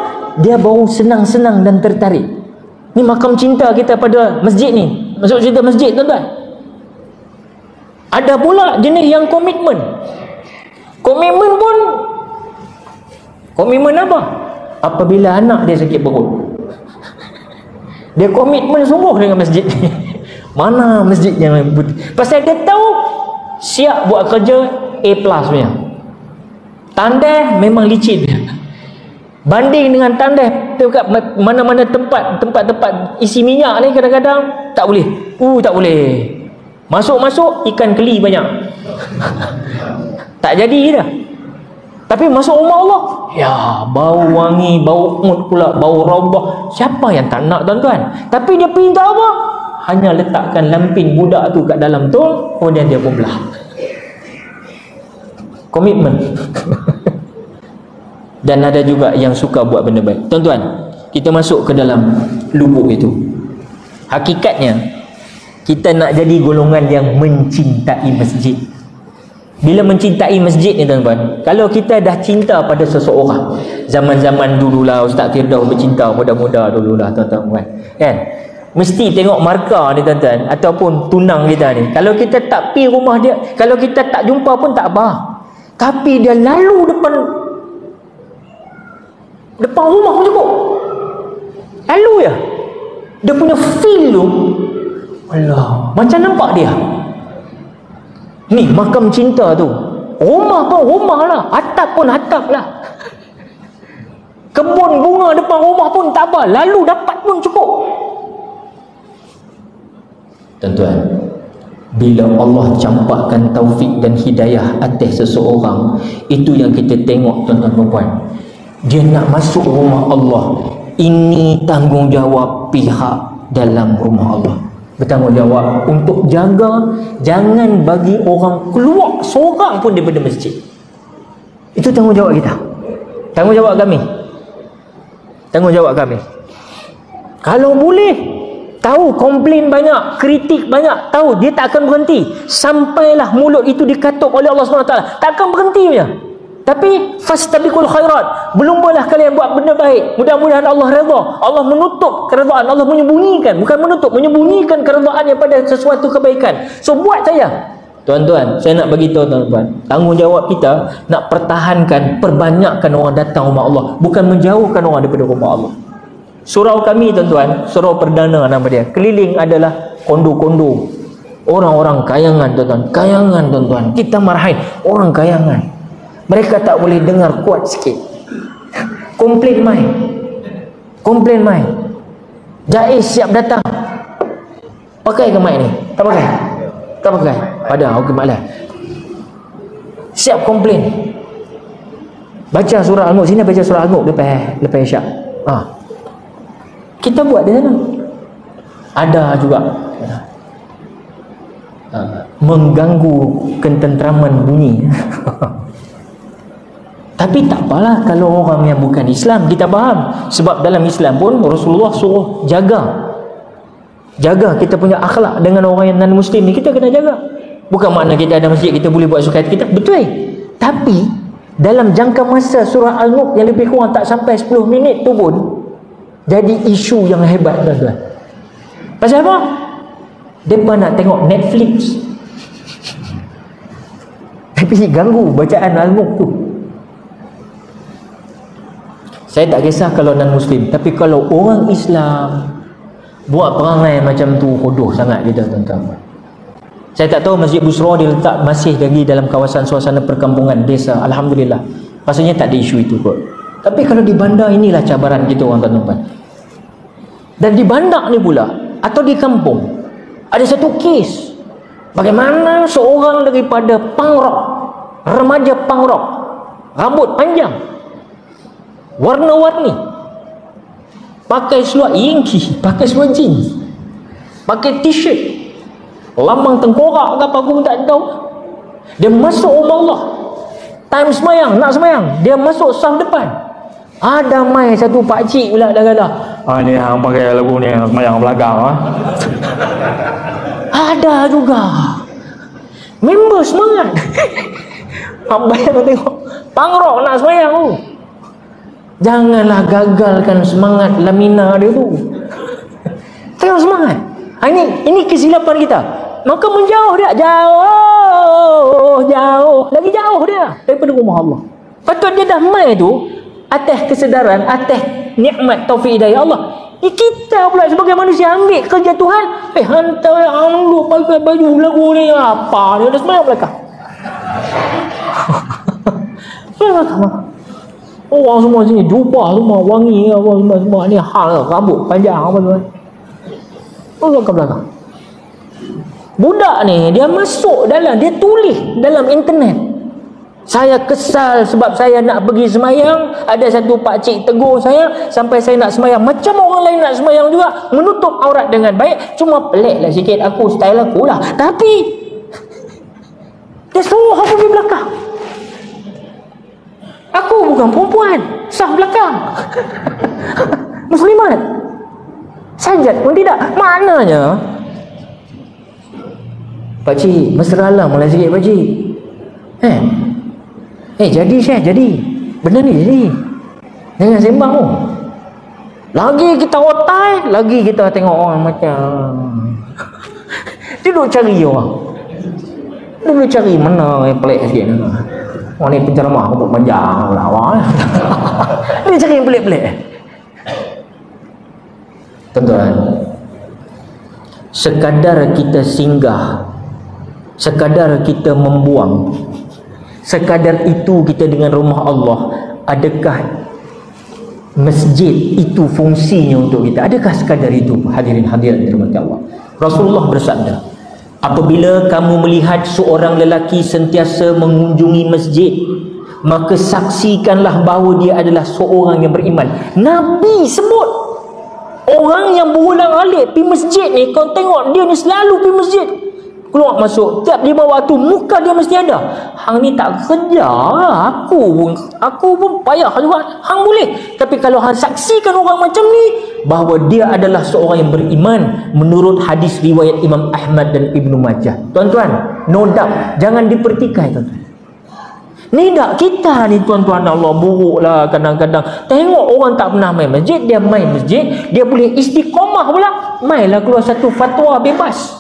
Dia baru senang-senang dan tertarik. Ni makam cinta kita pada masjid ni. Masuk cerita masjid, tuan-tuan. Ada pula jenis yang komitmen. Komitmen apa? Apabila anak dia sakit perut, dia komitmen sungguh dengan masjid ni. Mana masjid yang pasal dia tahu siap buat kerja A+ punya. Tandas memang licin dia. Banding dengan tandas dekat mana-mana tempat isi minyak ni kadang-kadang tak boleh. Tak boleh. Masuk-masuk ikan keli banyak. Tak jadi dah. Tapi masuk rumah Allah, ya bau wangi, bau mut pula, bau raubah. Siapa yang tak nak tuan-tuan? Tapi dia perintah apa? Hanya letakkan lampin budak tu kat dalam tu, kemudian dia pun belah. Komitmen. Dan ada juga yang suka buat benda baik. Tuan-tuan, kita masuk ke dalam lubuk itu. Hakikatnya kita nak jadi golongan yang mencintai masjid. Bila mencintai masjid ni tuan-tuan, kalau kita dah cinta pada seseorang, zaman-zaman dululah Ustaz Firdaus bercinta muda-muda dululah tuan-tuan, kan? Mesti tengok markah ni tuan-tuan, ataupun tunang kita ni. Kalau kita tak pergi rumah dia, kalau kita tak jumpa pun tak apa. Tapi dia lalu depan rumah pun cukup. Lalu ya. Dia punya feel tu, Allah, macam nampak dia. Ni makam cinta tu. Rumah pun rumah lah, atap pun atap lah. Kebun bunga depan rumah pun tak apa, lalu dapat pun cukup. Tuan-tuan, bila Allah campakkan taufik dan hidayah atas seseorang, itu yang kita tengok tuan-tuan puan. Dia nak masuk rumah Allah, ini tanggungjawab pihak dalam rumah Allah. Bertanggungjawab untuk jaga jangan bagi orang keluar seorang pun daripada masjid. Itu tanggungjawab kita. Tanggungjawab kami. Tanggungjawab kami. Kalau boleh, tahu komplain banyak, kritik banyak, tahu dia tak akan berhenti sampailah mulut itu dikatuk oleh Allah SWT. Tak akan berhenti punya. Tapi fastabiqul khairat, berlumbalah kalian buat benda baik. Mudah-mudahan Allah redha. Allah menutup keredaan, Allah menyembunyikan, bukan menutup, menyembunyikan keredaannya pada sesuatu kebaikan. So buat saya. Tuan-tuan, saya nak bagi tahu tuan-tuan, tanggungjawab kita nak pertahankan, perbanyakkan orang datang rumah Allah, bukan menjauhkan orang daripada rumah Allah. Surau kami tuan-tuan, surau perdana nama dia, keliling adalah kondo-kondo, orang-orang kayangan tuan-tuan. Kayangan tuan-tuan, kita marahin orang kayangan. Mereka tak boleh dengar, kuat sikit. Komplain mai. Komplain mai. Jais siap datang. Pakai ke mic ni? Tak pakai? Tak pakai? Ada, okey maklum. Siap komplain. Baca surah Al-Mulk, sini baca surah Al-Mulk lepas Isyak. Kita buat di sana. Ada juga mengganggu ketentraman bunyi. Tapi tak apalah kalau orang yang bukan Islam, kita faham. Sebab dalam Islam pun Rasulullah suruh jaga kita punya akhlak dengan orang yang non-Muslim ni, kita kena jaga. Bukan makna kita ada masjid kita boleh buat suka hati kita, betul. Tapi dalam jangka masa surah Al-Mulk yang lebih kurang tak sampai 10 minit tu pun jadi isu yang hebat tuan-tuan. Pasal apa? Mereka nak tengok Netflix tapi ganggu bacaan Al-Mulk tu. Saya tak kisah kalau non-Muslim, tapi kalau orang Islam buat perangai macam tu, hodoh sangat kita tuan-tuan. Saya tak tahu Masjid Busra dia letak masih lagi dalam kawasan suasana perkampungan desa. Alhamdulillah, maksudnya tak ada isu itu kot. Tapi kalau di bandar, inilah cabaran kita orang tuan-tuan. Dan di bandar ni pula, atau di kampung, ada satu kes bagaimana seorang daripada punk rock, remaja punk rock, rambut panjang, warna-warni, pakai seluar Yankee, pakai seluar jeans, pakai t-shirt, lambang tengkorak ke apa aku pun tak tahu. Dia masuk rumah Allah, time semayang, nak semayang, dia masuk saf depan. Ada mai satu pakcik pula dah kata, ni hang pakai lagu ni semayang belakang Ada juga member semangat. Abang yang tengok pangrok nak semayang tu. Janganlah gagalkan semangat lamina dia tu. Tengok semangat. Ini kesilapan kita. Maka menjauh dia, jauh, lagi jauh dia daripada rumah Allah. Patut dia dah mai tu atas kesedaran, atas nikmat taufik hidayah Allah. Kita pula sebagai manusia ambil kerja Tuhan. Hantar lu pakai baju lagu ni apa? Dia dah semayang belakang. Orang semua sini jubah semua wangi apa semua ni hal rambut panjang apa semua. Orang ke belakang. Budak ni dia masuk dalam, dia tulis dalam internet. Saya kesal sebab saya nak pergi semayang, ada satu pakcik tegur saya sampai saya nak semayang macam orang lain nak semayang juga, menutup aurat dengan baik. Cuma pelik lah sikit aku, style aku lah. Tapi dia suruh aku pergi belakang. Aku bukan perempuan, sah belakang. Muslimat. Sajad pun tidak. Maknanya pakcik, mesra lah sikit pakcik. Jadi Syekh, jadi. Benda ni jadi. Jangan sembang tu. Lagi kita otai, lagi kita tengok orang macam dia duk cari orang. Dia duk cari mana yang pelik sikit ni. Orang ni penceramah rambut panjang lah awak. Dia cari yang pelik-pelik. Tuan-tuan, sekadar kita singgah, sekadar kita membuang, sekadar itu kita dengan rumah Allah, adakah masjid itu fungsinya untuk kita? Adakah sekadar itu? Hadirin hadirat dirahmati Allah. Rasulullah bersabda, apabila kamu melihat seorang lelaki sentiasa mengunjungi masjid, maka saksikanlah bahawa dia adalah seorang yang beriman. Nabi sebut orang yang berulang-alik pergi masjid ni, kau tengok dia ni selalu pergi masjid, keluar masuk, tiap 5 waktu muka dia mesti ada. Hang ni tak kerja, aku pun payah juga. Hang boleh, tapi kalau hang saksikan orang macam ni bahawa dia adalah seorang yang beriman menurut hadis riwayat Imam Ahmad dan Ibnu Majah. Tuan-tuan, no doubt, jangan dipertikai tuan-tuan. Ni dak kita ni tuan-tuan, Allah buruk lah kadang-kadang. Tengok orang tak pernah main masjid, dia main masjid, dia boleh istiqamah pula, mainlah keluar satu fatwa bebas.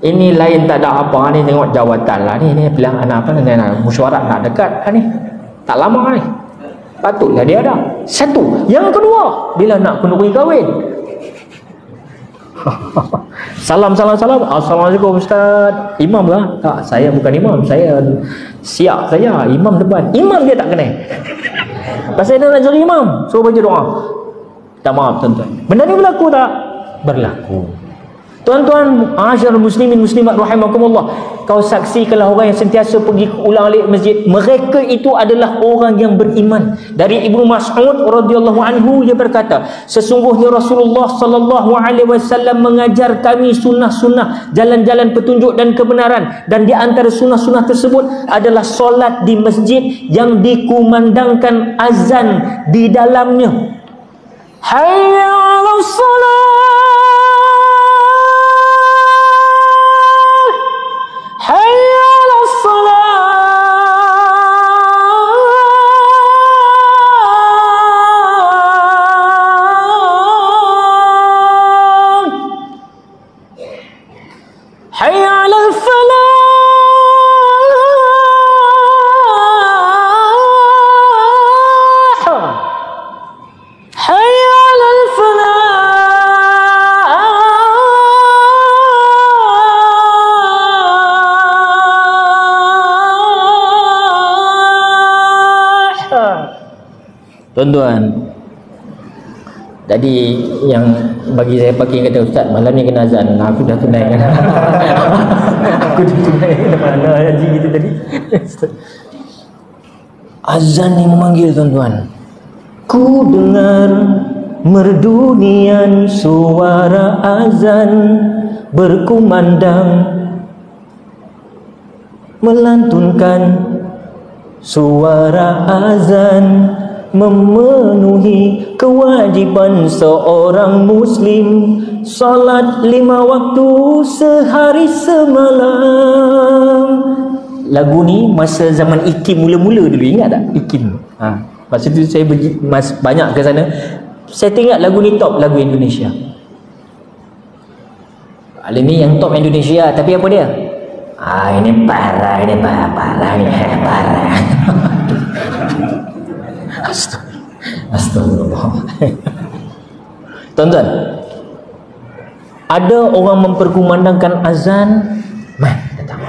Ini lain tak ada apa ni, tengok jawatan lah ni bilang anak apa ni, mesyuarat nak dekat ni, tak lama ni, patutlah dia ada. Satu. Yang kedua, bila nak kenduri kahwin, salam. Assalamualaikum Ustaz. Imam lah? Tak, saya bukan imam, saya siap saya imam depan. Imam dia tak kenal. Pasal dia nak jadi imam, suruh baca doa. Tak, maaf tuan-tuan, benda ni berlaku tak? Berlaku. Tuan-tuan, asyarul muslimin muslimat rahimakumullah, kau saksikanlah orang yang sentiasa pergi ulang-alik masjid, mereka itu adalah orang yang beriman. Dari Ibnu Mas'ud radhiyallahu anhu, dia berkata, sesungguhnya Rasulullah sallallahu alaihi wasallam mengajar kami sunnah-sunnah, jalan-jalan petunjuk dan kebenaran, dan di antara sunnah-sunnah tersebut adalah solat di masjid yang dikumandangkan azan di dalamnya. Hayya 'alas salat, hayya 'alas salat, hayya 'alal falah, hayya 'alal falah. Tuan-tuan, tadi yang bagi saya pakai kata Ustaz, malam ni kena azan. Aku dah tunaikan. Aku dah tunaikan mana haji kita tadi. Azan ni memanggil tuan-tuan. Ku dengar merdunian suara azan berkumandang, melantunkan suara azan memenuhi kewajiban seorang muslim, salat 5 waktu sehari semalam. Lagu ni masa zaman IKIM mula-mula dulu, ingat tak IKIM? Masa tu saya banyak ke sana, saya tengok lagu ni top lagu Indonesia. Ini yang top Indonesia, tapi apa dia? Ini parah, ini parah, ini parah. Astagfirullah. Tuan-tuan, ada orang memperkumandangkan azan, mai datang.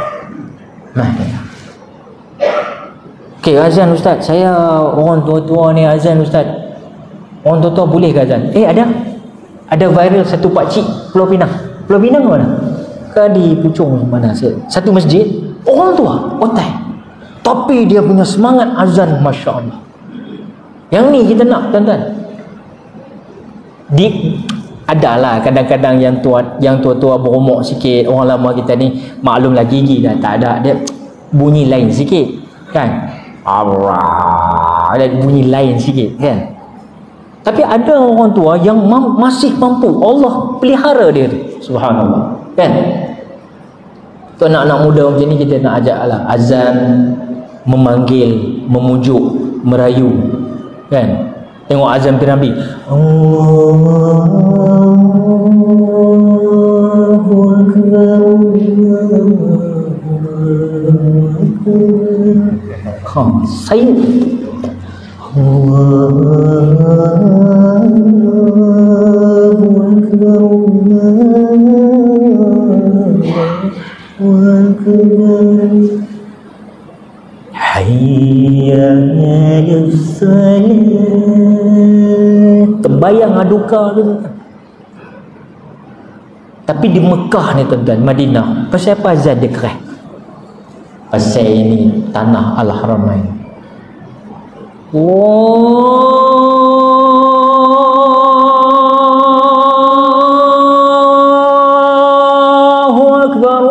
Okey, azan ustaz, saya orang tua-tua ni azan ustaz. Orang tua-tua boleh ke azan? Ada viral satu pakcik Pulau Pinang. Pulau Pinang mana? Ke di Puchong mana? Satu masjid, orang tua otai. Tapi dia punya semangat azan, masya-Allah. Yang ni kita nak, tuan-tuan. Adalah kadang-kadang yang tua-tua berumur sikit, orang lama kita ni maklumlah gigi dah tak ada, dia bunyi lain sikit kan, ada bunyi lain sikit kan. Tapi ada orang tua yang masih mampu, Allah pelihara dia tu, subhanallah kan. Tu anak-anak muda macam ni kita nak ajak lah, azan, memanggil, memujuk, merayu kan. Tengok azan Piramli, Allahu Akbar, saya Allahu Akbar, hayya 'alas salat. Terbayang aduka tu. Tapi di Mekah ni tuan-tuan, Madinah, pasal apa azan dia keras? Pasal ini tanah Al-Haramain. Allahu Akbar,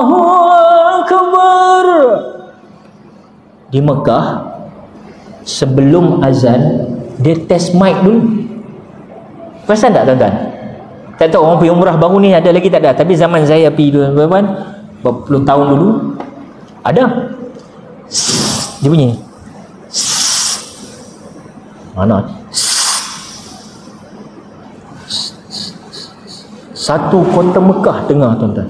Allahu Akbar. Di Mekah sebelum azan dia test mic dulu. Perasan tak tuan-tuan? Tak tahu orang pergi umrah baru ni ada lagi tak ada, tapi zaman saya pergi tuan-tuan berpuluh tahun dulu ada. Dia bunyi mana? Satu kota Mekah dengar tuan-tuan.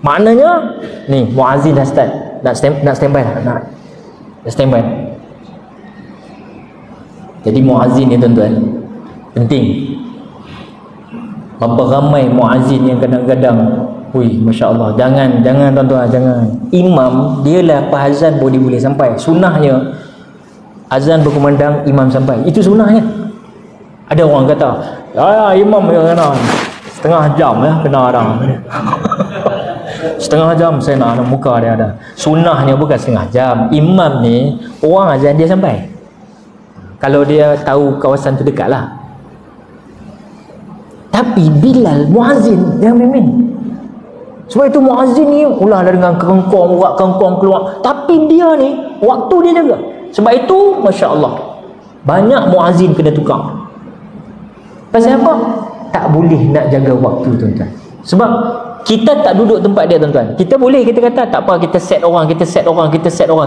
Maknanya ni muazzin dah start, nak standby dah, nak standby. Jadi muazzin ni tuan-tuan penting. Berapa ramai muazzin yang kadang-kadang, masya-Allah, jangan tuan-tuan, jangan. Imam dialah azan boleh sampai. Sunnahnya azan berkumandang, imam sampai. Itu sunnahnya. Ada orang kata, imam yang kena setengah jam kena dah. Setengah jam saya nak muka dia ada. Sunnahnya bukan setengah jam. Imam ni orang azan dia sampai. Kalau dia tahu kawasan tu dekat lah. Tapi Bilal muazzin jangan main-main. Sebab itu muazzin ni ulah dah dengan kengkong, urat kengkong keluar, tapi dia ni waktu dia jaga. Sebab itu masya-Allah banyak muazzin kena tukar. Pasal apa? Tak boleh nak jaga waktu tuan-tuan. Sebab kita tak duduk tempat dia tuan-tuan. Kita boleh kita kata tak apa, kita set orang,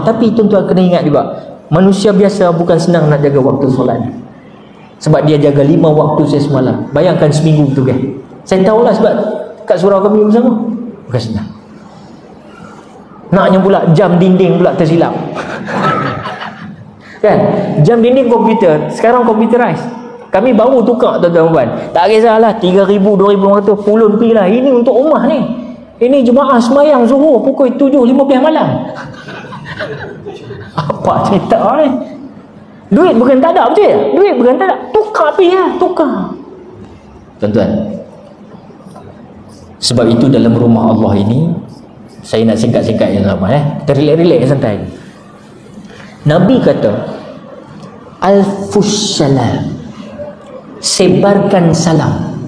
tapi tuan-tuan kena ingat juga, manusia biasa bukan senang nak jaga waktu solat. Sebab dia jaga 5 waktu saya semalam. Bayangkan seminggu tu kan. Saya tahulah sebab kat surau kami bersama. Bukan senang. Naknya pula jam dinding pula tersilap. Kan? Jam dinding komputer, sekarang computerized. Kami baru tukar tuan-tuan. Tak kisahlah 3,000, 2,500 pulun pi lah. Ini untuk rumah ni. Ini jemaah semayang Zuhur pukul 7.15 malam. Apa cerita ni? Duit bukan tak ada, betul tak? Duit bukan tak ada. Tukar pi lah, tukar. Tuan-tuan, sebab itu dalam rumah Allah ini, saya nak singkat-singkat je sama kita relax-relax santai. Nabi kata, Alfus salam, sebarkan salam.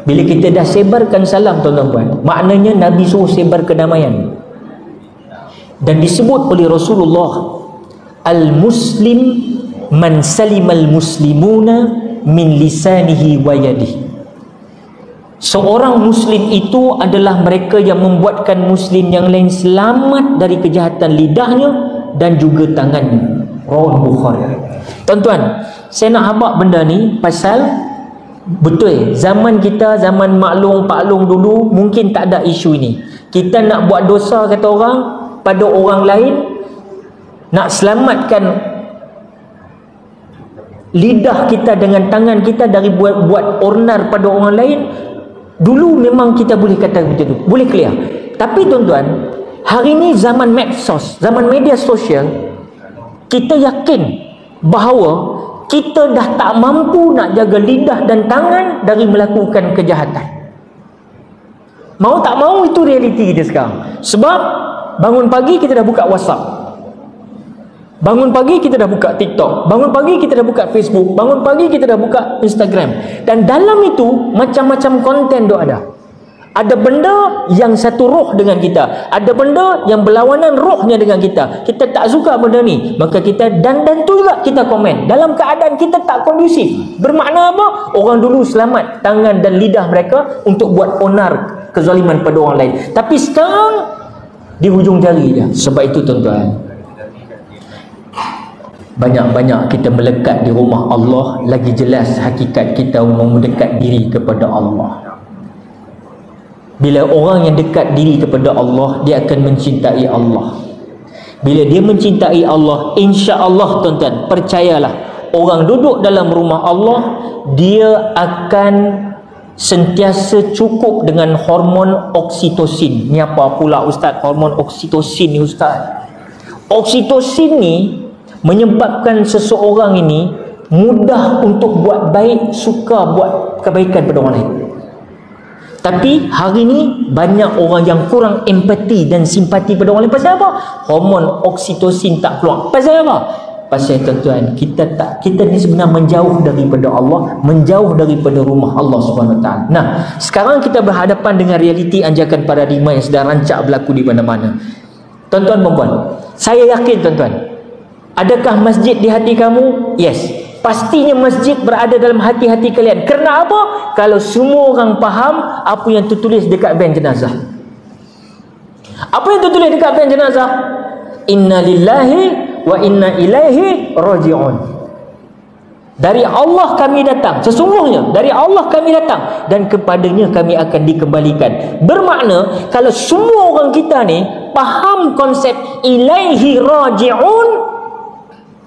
Bila kita dah sebarkan salam tuan-tuan, maknanya Nabi suruh sebar kedamaian. Dan disebut oleh Rasulullah, Al-Muslim man salimal muslimuna min lisanihi wa yadihi. Seorang Muslim itu adalah mereka yang membuatkan Muslim yang lain selamat dari kejahatan lidahnya dan juga tangannya. Rawah Bukhari. Tuan-tuan, saya nak habaq benda ni pasal betul zaman kita, zaman maklum paklung dulu mungkin tak ada isu ini. Kita nak buat dosa kata orang pada orang lain, nak selamatkan lidah kita dengan tangan kita dari buat ornar pada orang lain, dulu memang kita boleh kata macam tu, boleh clear. Tapi tuan-tuan, hari ni zaman medsos, zaman media sosial, kita yakin bahawa kita dah tak mampu nak jaga lidah dan tangan dari melakukan kejahatan. Mau tak mau, itu realiti kita sekarang. Sebab bangun pagi kita dah buka WhatsApp, bangun pagi kita dah buka TikTok, bangun pagi kita dah buka Facebook, bangun pagi kita dah buka Instagram. Dan dalam itu macam-macam konten tu ada. Ada benda yang satu roh dengan kita, ada benda yang berlawanan rohnya dengan kita. Kita tak suka benda ni, maka kita dan tu juga kita komen dalam keadaan kita tak kondusif. Bermakna apa? Orang dulu selamat tangan dan lidah mereka untuk buat onar kezaliman pada orang lain. Tapi sekarang di hujung jari dia. Sebab itu tuan-tuan, banyak-banyak kita melekat di rumah Allah, lagi jelas hakikat kita mau mendekat diri kepada Allah. Bila orang yang dekat diri kepada Allah, dia akan mencintai Allah. Bila dia mencintai Allah, insya-Allah tuan-tuan, percayalah, orang duduk dalam rumah Allah, dia akan sentiasa cukup dengan hormon oksitosin. Ni apa pula ustaz hormon oksitosin ni ustaz? Oksitosin ni menyebabkan seseorang ini mudah untuk buat baik, suka buat kebaikan pada orang lain. Tapi hari ni banyak orang yang kurang empati dan simpati pada orang lain. Pasal apa? Hormon oksitosin tak keluar. Pasal apa? Pasal tuan-tuan, kita ni sebenarnya menjauh daripada Allah, menjauh daripada rumah Allah Subhanahu Wa Taala. Nah, sekarang kita berhadapan dengan realiti anjakan paradigma yang sedang rancak berlaku di mana-mana. Tuan-tuan dan puan, saya yakin tuan-tuan, adakah masjid di hati kamu? Yes. Pastinya masjid berada dalam hati-hati kalian. Kerana apa? Kalau semua orang faham apa yang tertulis dekat ban jenazah. Apa yang tertulis dekat ban jenazah? Inna lillahi wa inna ilaihi raji'un. Dari Allah kami datang, sesungguhnya dari Allah kami datang, dan kepadanya kami akan dikembalikan. Bermakna kalau semua orang kita ni faham konsep ilaihi raji'un,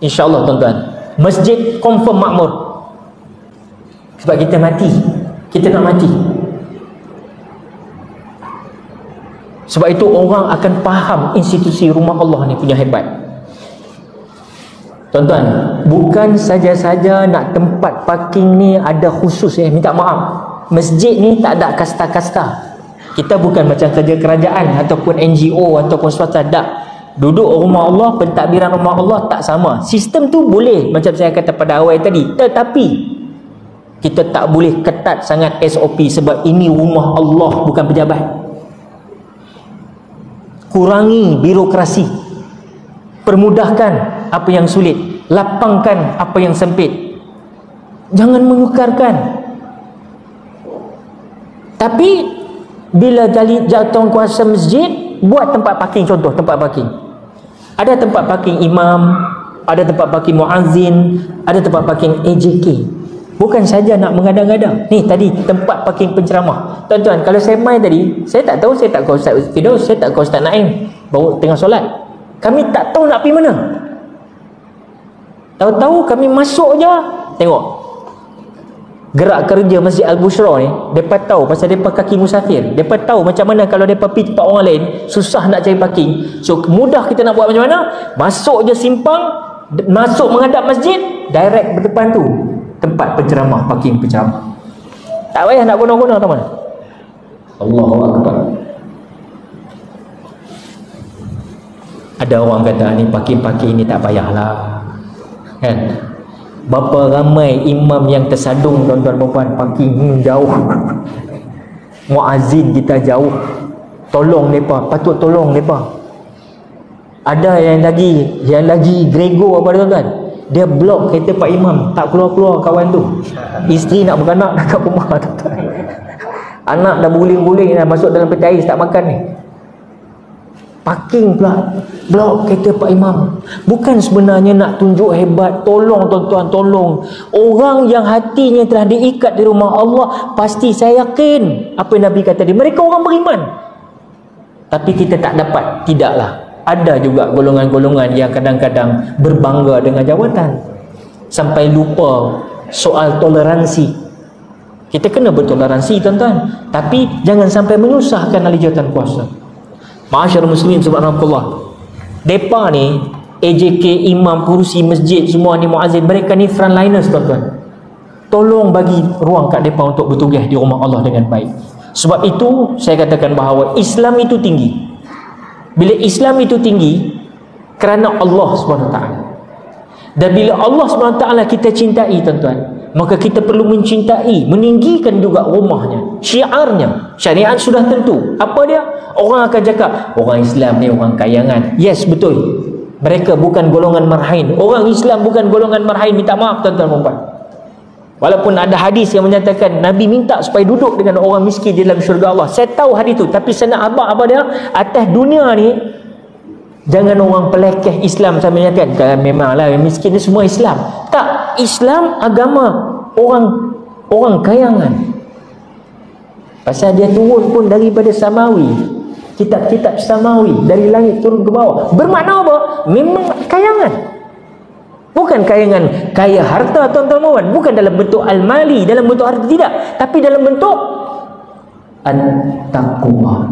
insya-Allah tuan-tuan, masjid confirm makmur. Sebab kita mati, kita nak mati. Sebab itu orang akan faham institusi rumah Allah ni punya hebat. Tuan-tuan, bukan saja-saja nak tempat parking ni ada khusus, minta maaf, masjid ni tak ada kasta-kasta. Kita bukan macam kerja kerajaan ataupun NGO ataupun swasta, tak. Duduk rumah Allah, pentadbiran rumah Allah tak sama. Sistem tu boleh, macam saya kata pada awal tadi, tetapi kita tak boleh ketat sangat SOP, sebab ini rumah Allah, bukan pejabat. Kurangi birokrasi, permudahkan apa yang sulit, lapangkan apa yang sempit, jangan menyukarkan. Tapi bila jatuh kuasa masjid, buat tempat parking. Contoh tempat parking, ada tempat parking imam, ada tempat parking muazzin, ada tempat parking AJK. Bukan saja nak mengadang-adang. Ni tadi tempat parking penceramah. Tuan-tuan, kalau saya main tadi, saya tak tahu, saya tak kau Ustaz Firdaus, saya tak kau Ustaz Naim, baru tengah solat. Kami tak tahu nak pergi mana. Tahu-tahu kami masuk je, tengok gerak kerja Masjid Al-Bushra ni, mereka tahu pasal mereka kaki musafir. Mereka tahu macam mana kalau mereka pergi tempat orang lain, susah nak cari parking. So mudah kita nak buat macam mana? Masuk je simpang, masuk menghadap masjid, direct berdepan tu tempat penceramah, parking penceramah. Tak payah nak guna-guna teman. Allahu Akbar. Ada orang kata ni parking-parking ni tak payahlah, kan? Berapa ramai imam yang tersadung, tuan-tuan dan puan, parking jauh, muazzin kita jauh, tolong mereka, patut tolong mereka. Ada yang lagi Grego apa tuan-tuan, dia blok kereta Pak Imam, tak keluar-keluar kawan tu. Isteri nak beranak dekat rumah, tuan-tuan. Anak dah guling-guling, dah masuk dalam peti ais, tak makan ni. Parking pula, blok kereta Pak Imam. Bukan sebenarnya nak tunjuk hebat. Tolong tuan-tuan, tolong. Orang yang hatinya telah diikat di rumah Allah, pasti saya yakin apa yang Nabi kata dia, mereka orang beriman. Tapi kita tak dapat. Tidaklah. Ada juga golongan-golongan yang kadang-kadang berbangga dengan jawatan. sampai lupa soal toleransi. Kita kena bertoleransi tuan-tuan, tapi jangan sampai menyusahkan ahli jawatan kuasa. Ma'asyarul muslimin subhanallah, depa ni AJK, imam, pengurusi masjid, semua ni muazzin, mereka ni frontliners tuan-tuan. Tolong bagi ruang kat mereka untuk bertugas di rumah Allah dengan baik. Sebab itu saya katakan bahawa Islam itu tinggi. Bila Islam itu tinggi kerana Allah SWT. Dan bila Allah SWT kita cintai tuan-tuan, maka kita perlu mencintai, meninggikan juga rumahnya, syiarnya. Syariat sudah tentu. Apa dia? Orang akan cakap orang Islam ni orang kayangan. Yes, betul. Mereka bukan golongan marhain. Orang Islam bukan golongan marhain. Minta maaf tuan-tuan dan puan. Walaupun ada hadis yang menyatakan Nabi minta supaya duduk dengan orang miskin di dalam syurga Allah. Saya tahu hadis itu, tapi saya nak abang apa dia? Atas dunia ni jangan orang pelekeh Islam saya menyatakan kalau memanglah yang miskin ni semua Islam. Tak, Islam agama orang kayangan. Pasal dia turun pun daripada samawi. Kitab-kitab samawi dari langit turun ke bawah. Bermakna apa? Memang kayangan. Bukan kayangan kaya harta tuan-tuan, bukan dalam bentuk al-mali, dalam bentuk harta, tidak, tapi dalam bentuk at-taqwa.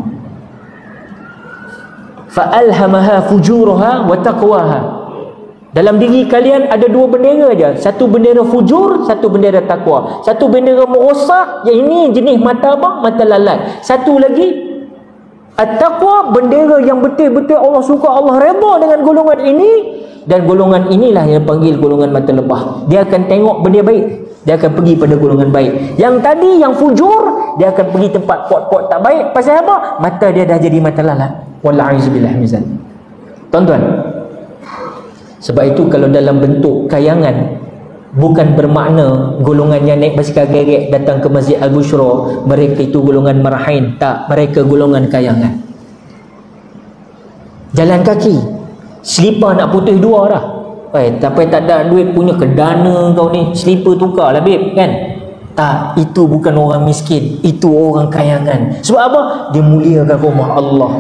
Fa'alhamaha fujuraha wa taqwaha. Dalam diri kalian ada dua bendera aja, satu bendera fujur, satu bendera takwa. Satu bendera merosak, yang ini jenis mata abang, mata lalat. Satu lagi at-taqwa, bendera yang betul-betul Allah suka, Allah redha dengan golongan ini. Dan golongan inilah yang panggil golongan mata lebah. Dia akan tengok benda baik, dia akan pergi pada golongan baik. Yang tadi yang fujur, dia akan pergi tempat pot-pot tak baik. Pasal apa? Mata dia dah jadi mata lalat. Walla'aizubillah mizan. Tuan-tuan, sebab itu kalau dalam bentuk kayangan, bukan bermakna golongan yang naik basikal gerek datang ke Masjid Al-Bushra mereka itu golongan marhain. Tak, mereka golongan kayangan. Jalan kaki, selipar nak putih dua dah. Tapi tak ada duit punya kedana kau ni, selipar tukar lah babe, kan? Tak, itu bukan orang miskin, itu orang kayangan. Sebab apa? Dia muliakan rumah Allah.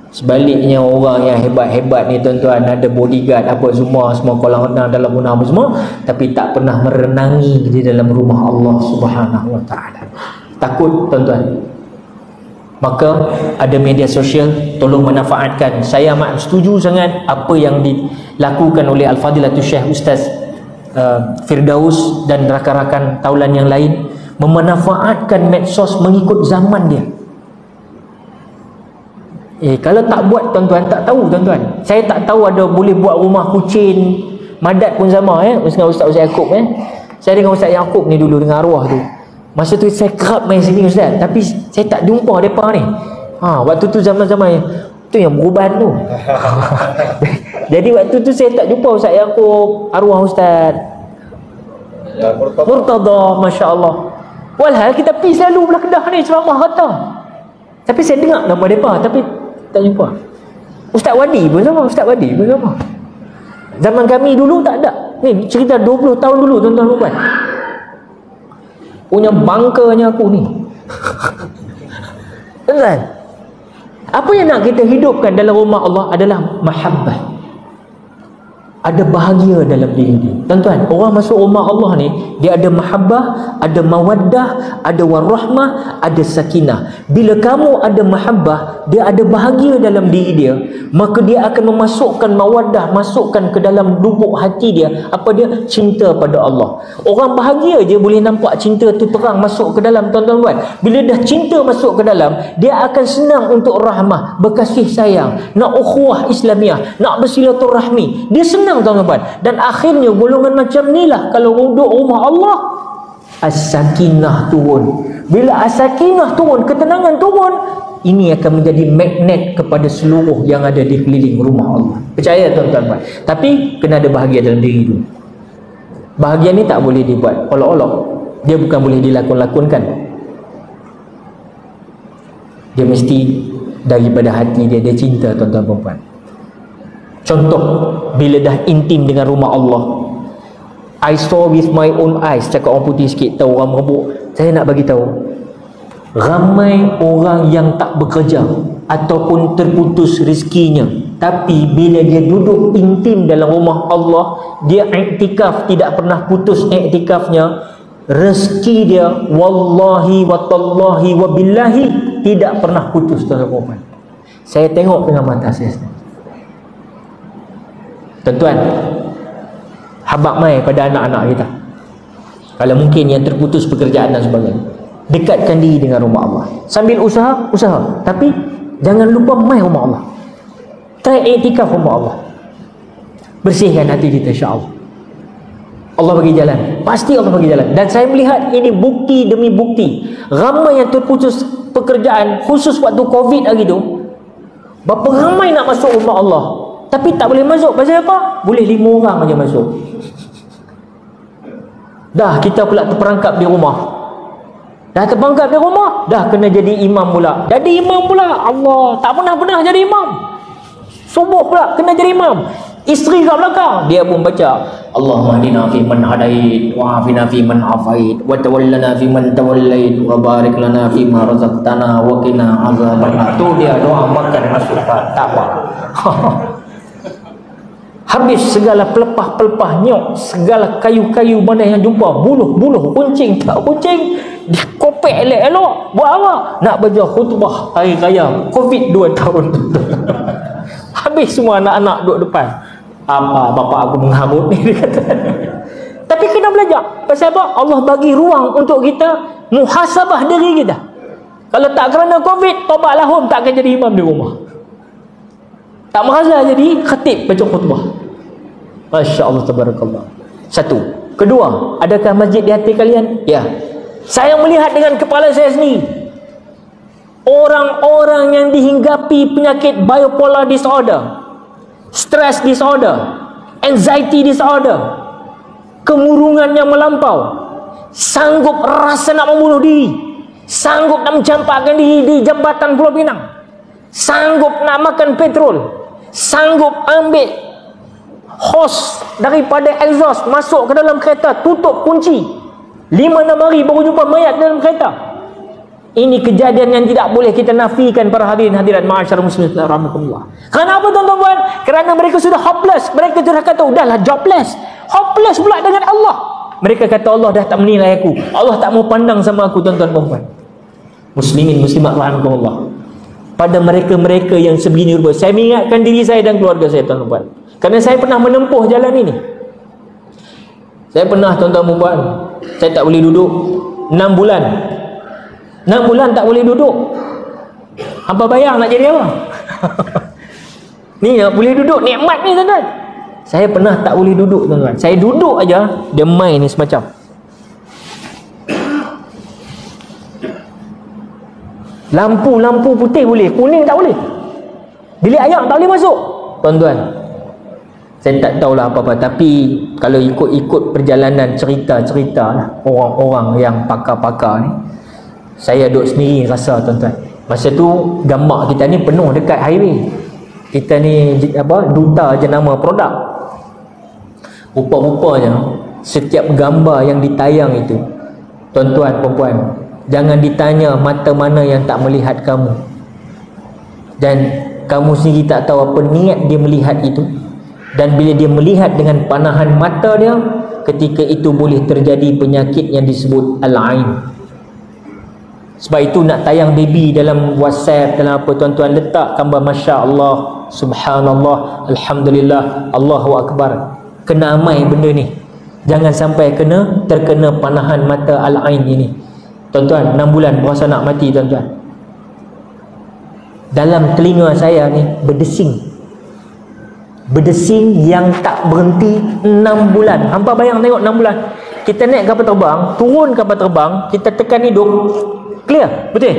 Sebaliknya orang yang hebat-hebat ni tuan-tuan, ada bodyguard apa semua kolam renang, dalam renang apa semua, tapi tak pernah merenangi di dalam rumah Allah Subhanahu Wa Taala. Takut tuan-tuan. Maka ada media sosial, tolong manfaatkan. Saya amat setuju sangat apa yang dilakukan oleh Al-Fadilatul Syekh Ustaz Firdaus dan rakan-rakan taulan yang lain, memanfaatkan medsos mengikut zaman dia. Kalau tak buat tuan-tuan, tak tahu tuan-tuan. Saya tak tahu ada boleh buat rumah kucing, madat pun sama dengan Ustaz Yaakob. Saya dengan Ustaz Yaakob ni dulu dengan arwah tu. Masa tu saya kerap main sini Ustaz, tapi saya tak jumpa mereka ni. Waktu tu zaman-zaman tu yang beruban tu. Jadi waktu tu saya tak jumpa Ustaz Yaakob, arwah Ustaz Murtada, Masya Allah. Walhal kita pergi selalu belah Kedah ni ceramah kata. Tapi saya dengar nama mereka, tapi tak jumpa. Ustaz Wadi pun sama, Ustaz Wadi pun sama. Zaman kami dulu tak ada. Ni cerita 20 tahun dulu tuan-tuan puan. Punya bangkanya aku ni. Tuan-tuan, apa yang nak kita hidupkan dalam rumah Allah adalah mahabbah. Ada bahagia dalam diri dia. Tuan-tuan, orang masuk rumah Allah ni, dia ada mahabbah, ada mawaddah, ada warahmah, ada sakinah. Bila kamu ada mahabbah, dia ada bahagia dalam diri dia, maka dia akan memasukkan mawaddah, masukkan ke dalam lubuk hati dia, apa dia? Cinta pada Allah. Orang bahagia je boleh nampak cinta tu terang masuk ke dalam, tuan-tuan. Bila dah cinta masuk ke dalam, dia akan senang untuk rahmah, berkasih sayang, nak ukhuwah Islamiah, nak bersilaturahmi. Dia senang tuan-tuan. Dan akhirnya golongan macam ni lah, kalau duduk rumah Allah, as-sakinah turun. Bila as-sakinah turun, ketenangan turun, ini akan menjadi magnet kepada seluruh yang ada di keliling rumah Allah. Percaya tuan-tuan. Tapi kena ada bahagia dalam diri dulu. Bahagia ni tak boleh dibuat olok-olok. Dia bukan boleh dilakon-lakonkan. Dia mesti daripada hati dia, dia cinta tuan-tuan perempuan. Contoh, bila dah intim dengan rumah Allah, I saw with my own eyes, cakap orang putih sikit, tahu orang merabuk. Saya nak bagi tahu, ramai orang yang tak bekerja ataupun terputus rezekinya Tapi bila dia duduk intim dalam rumah Allah, dia iktikaf, tidak pernah putus iktikafnya, rezeki dia wallahi wa tallahi wa billahi tidak pernah putus, tuan-tuan. Saya tengok dengan mata saya sendiri. Tuan-tuan, habaq mai pada anak-anak kita. Kalau mungkin yang terputus pekerjaan dan sebagainya, dekatkan diri dengan rumah Allah. Sambil usaha, tapi jangan lupa mai rumah Allah. Try iktikaf rumah Allah. Bersihkan hati kita, insya-Allah. Allah bagi jalan. Pasti Allah bagi jalan. Dan saya melihat ini bukti demi bukti. Ramai yang terputus pekerjaan, khusus waktu Covid lagi tu. Berapa ramai nak masuk rumah Allah, tapi tak boleh masuk. Pasal apa? Boleh 5 orang aja masuk. Dah kita pula terperangkap di rumah. Dah terperangkap di rumah, dah kena jadi imam pula. Jadi imam pula. Allah, tak pernah jadi imam. Subuh pula kena jadi imam. Isteri kat belakang, dia pun baca Allahumma hdina fi man hadait wa afina fi man afait wa tawallana fi man tawallait wa barik lana fi ma razaqtana wa qina azabannar. Tu dia doa makan masuk tak apa. Habis segala pelepah-pelepah nyok, segala kayu-kayu mana yang jumpa, buluh-buluh, kuncing tak kuncing, dikopek elok-elok. Buat apa? Nak baca khutbah hari raya Covid 2 tahun. Habis semua anak-anak duduk depan. Apa bapak aku menghamut ni, dia kata. Tapi kena belajar. Pasal apa? Allah bagi ruang untuk kita muhasabah diri kita. Kalau tak kerana Covid, tobat lahum, tak akan jadi imam di rumah. Tak merasa jadi khatib baca khutbah. Masya Allah, tabarakallah. Satu. Kedua, adakah masjid di hati kalian? Ya. Saya melihat dengan kepala saya sendiri, orang-orang yang dihinggapi penyakit bipolar disorder, stress disorder, anxiety disorder, kemurungan yang melampau, sanggup rasa nak membunuh diri, sanggup nak mencampakkan diri di jambatan Pulau Pinang, sanggup nak makan petrol, sanggup ambil hos daripada exhaust masuk ke dalam kereta, tutup kunci, 5-6 hari baru jumpa mayat dalam kereta. Ini kejadian yang tidak boleh kita nafikan para hadirin hadirat ma'asyar muslimin rahmatullah. Kenapa tuan-tuan? Kerana mereka sudah hopeless. Mereka sudah kata udahlah jobless. Hopeless pula dengan Allah. Mereka kata Allah dah tak menilai aku. Allah tak mau pandang sama aku, tuan-tuan puan. Muslimin muslimat rahmatullah. Pada mereka-mereka yang sebegini rupa, saya mengingatkan diri saya dan keluarga saya, tuan-tuan. Kerana saya pernah menempuh jalan ini. Saya pernah, tuan-tuan puan, saya tak boleh duduk 6 bulan. 6 bulan tak boleh duduk. Hampa bayang nak jadi apa? Ni nak boleh duduk, nikmat ni, tuan-tuan. Saya pernah tak boleh duduk, tuan-tuan. Saya duduk aja, dia main ni semacam. Lampu putih boleh, kuning tak boleh. Bilik air tak boleh masuk. Tuan-tuan, saya tak tahulah apa-apa, tapi kalau ikut perjalanan cerita-cerita lah, orang-orang yang pakar-pakar ni, saya duduk sendiri rasa, tuan-tuan. Masa tu gambar kita ni penuh dekat highway. Kita ni duta jenama produk. Rupa-rupanya setiap gambar yang ditayang itu, tuan-tuan perempuan, jangan ditanya mata mana yang tak melihat kamu. Dan kamu sendiri tak tahu apa niat dia melihat itu. Dan bila dia melihat dengan panahan mata dia, ketika itu boleh terjadi penyakit yang disebut al-ain. Sebab itu nak tayang baby dalam WhatsApp, dalam apa, tuan-tuan letak gambar Masya Allah, Subhanallah, Alhamdulillah, Allahu Akbar. Kena amai benda ni. Jangan sampai terkena panahan mata al-ain ini. Tuan-tuan, 6 bulan berasa nak mati, tuan-tuan. Dalam telinga saya ni berdesing yang tak berhenti 6 bulan. Hampa bayang tengok 6 bulan. Kita naik kapal terbang, turun kapal terbang, kita tekan hidup, clear, betul?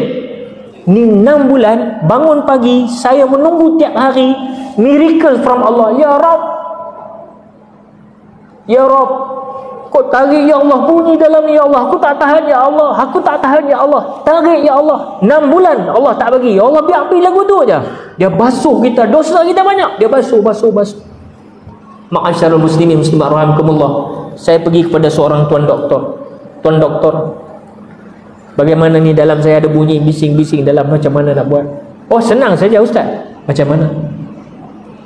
Ni 6 bulan, bangun pagi, saya menunggu tiap hari miracle from Allah. Ya Rab, ya Rab, kau tarik ya Allah, bunyi dalam ni ya Allah, aku tak tahan ya Allah, aku tak tahan ya Allah, tarik ya Allah. 6 bulan Allah tak bagi. Ya Allah, biar ambil lagu tu aja. Dia basuh kita, dosa kita banyak, dia basuh. Ma'asyarul muslimin muslimat rahimakumullah. Saya pergi kepada seorang tuan doktor, bagaimana ni dalam saya ada bunyi bising-bising dalam, macam mana nak buat? Oh, senang saja ustaz. Macam mana?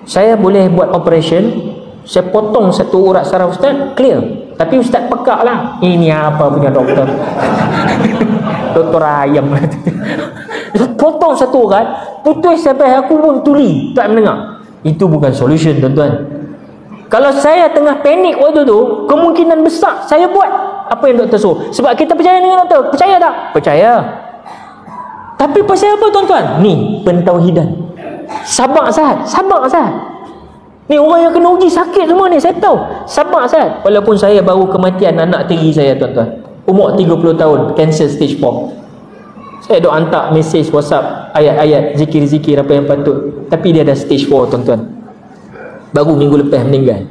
Saya boleh buat operation, saya potong satu urat saraf ustaz, clear. Tapi ustaz pekak lah, ini apa punya doktor. Doktor ayam. Potong satu urat, putus sampai aku pun tuli, tak mendengar. Itu bukan solution, tuan-tuan. Kalau saya tengah panik waktu tu, kemungkinan besar saya buat apa yang doktor suruh. Sebab kita percaya dengan doktor. Percaya tak? Percaya. Tapi pasal apa, tuan-tuan? Ni pentauhidan. Sabar Sahad, sabar Sahad. Ni orang yang kena uji sakit semua ni, saya tahu. Sabar Sahad. Walaupun saya baru kematian anak tiri saya, tuan-tuan. Umur 30 tahun, cancer stage 4. Saya dok hantar mesej WhatsApp, ayat-ayat, zikir-zikir apa yang patut. Tapi dia dah stage 4, tuan-tuan. Baru minggu lepas meninggal.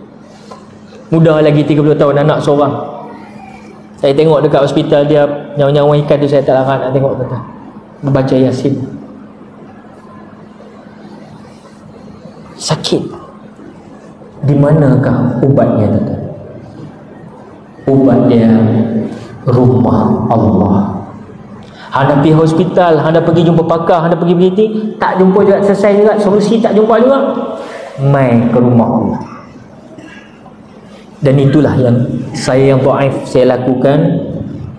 Muda lagi 30 tahun, anak seorang. Saya tengok dekat hospital dia nyawa-nyawa ikan tu, saya tak larat nak tengok, tuan-tuan. Membaca Yasin. Sakit. Di manakah ubatnya, tuan-tuan? Ubatnya rumah Allah. Anda pergi hospital, anda pergi jumpa pakar, anda pergi begitu, tak jumpa juga, selesai juga, solusi tak jumpa juga, mai ke rumah Allah. Dan itulah yang saya yang dhaif saya lakukan.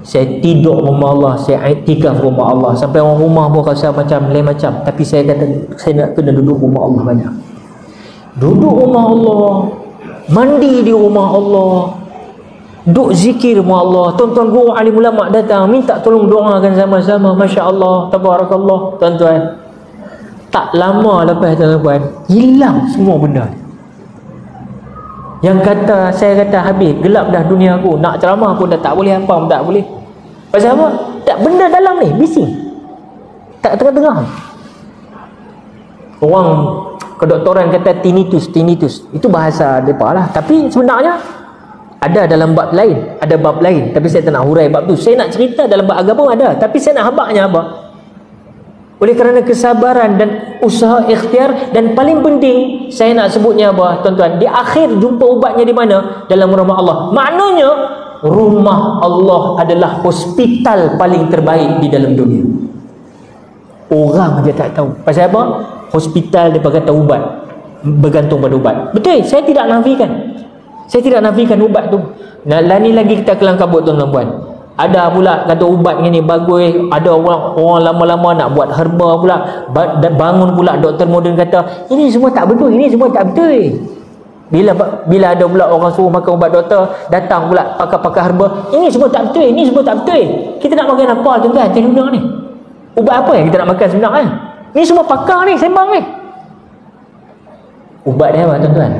Saya tidur rumah Allah, saya iktikaf rumah Allah, sampai orang rumah pun rasa macam lain macam. Tapi saya kata saya nak kena duduk rumah Allah banyak. Duduk rumah Allah, mandi di rumah Allah, duk zikir rumah Allah. Tuan-tuan guru alim ulama datang minta tolong doakan sama-sama. Masya Allah, tabarakallah. Tuan-tuan, tak lama lepas, tuan-tuan, hilang semua benda. Yang kata, saya kata habis, gelap dah dunia aku, nak ceramah pun dah tak boleh, apa pun tak boleh. Pasal apa? Tak, benda dalam ni bising, tak tengah-tengah. Orang kedoktoran kata tinnitus. Itu bahasa mereka lah. Tapi sebenarnya ada dalam bab lain, ada bab lain. Tapi saya tak nak hurai bab tu. Saya nak cerita dalam bab agama ada, tapi saya nak habaknya apa? Oleh kerana kesabaran dan usaha ikhtiar, dan paling penting saya nak sebutnya apa, tuan-tuan? Di akhir jumpa ubatnya di mana? Dalam rumah Allah. Maknanya rumah Allah adalah hospital paling terbaik di dalam dunia. Orang je tak tahu. Pasal apa? Hospital dia kata ubat, bergantung pada ubat. Betul, saya tidak nafikan. Saya tidak nafikan ubat tu. Nah, ni lagi kita kelang kabut, tuan-tuan. Ada pula kata ubat ni bagus, ada orang lama-lama nak buat herba pula. Bangun pula doktor moden kata ini semua tak betul, ini semua tak betul. Bila ada pula orang suruh makan ubat doktor, datang pula pakar-pakar herba, ini semua tak betul, ini semua tak betul. Kita nak makan apa, tuan-tuan? Di dunia ni ubat apa yang kita nak makan sebenarnya? Ni semua pakar ni sembang ni. Ubat dia apa, tuan-tuan?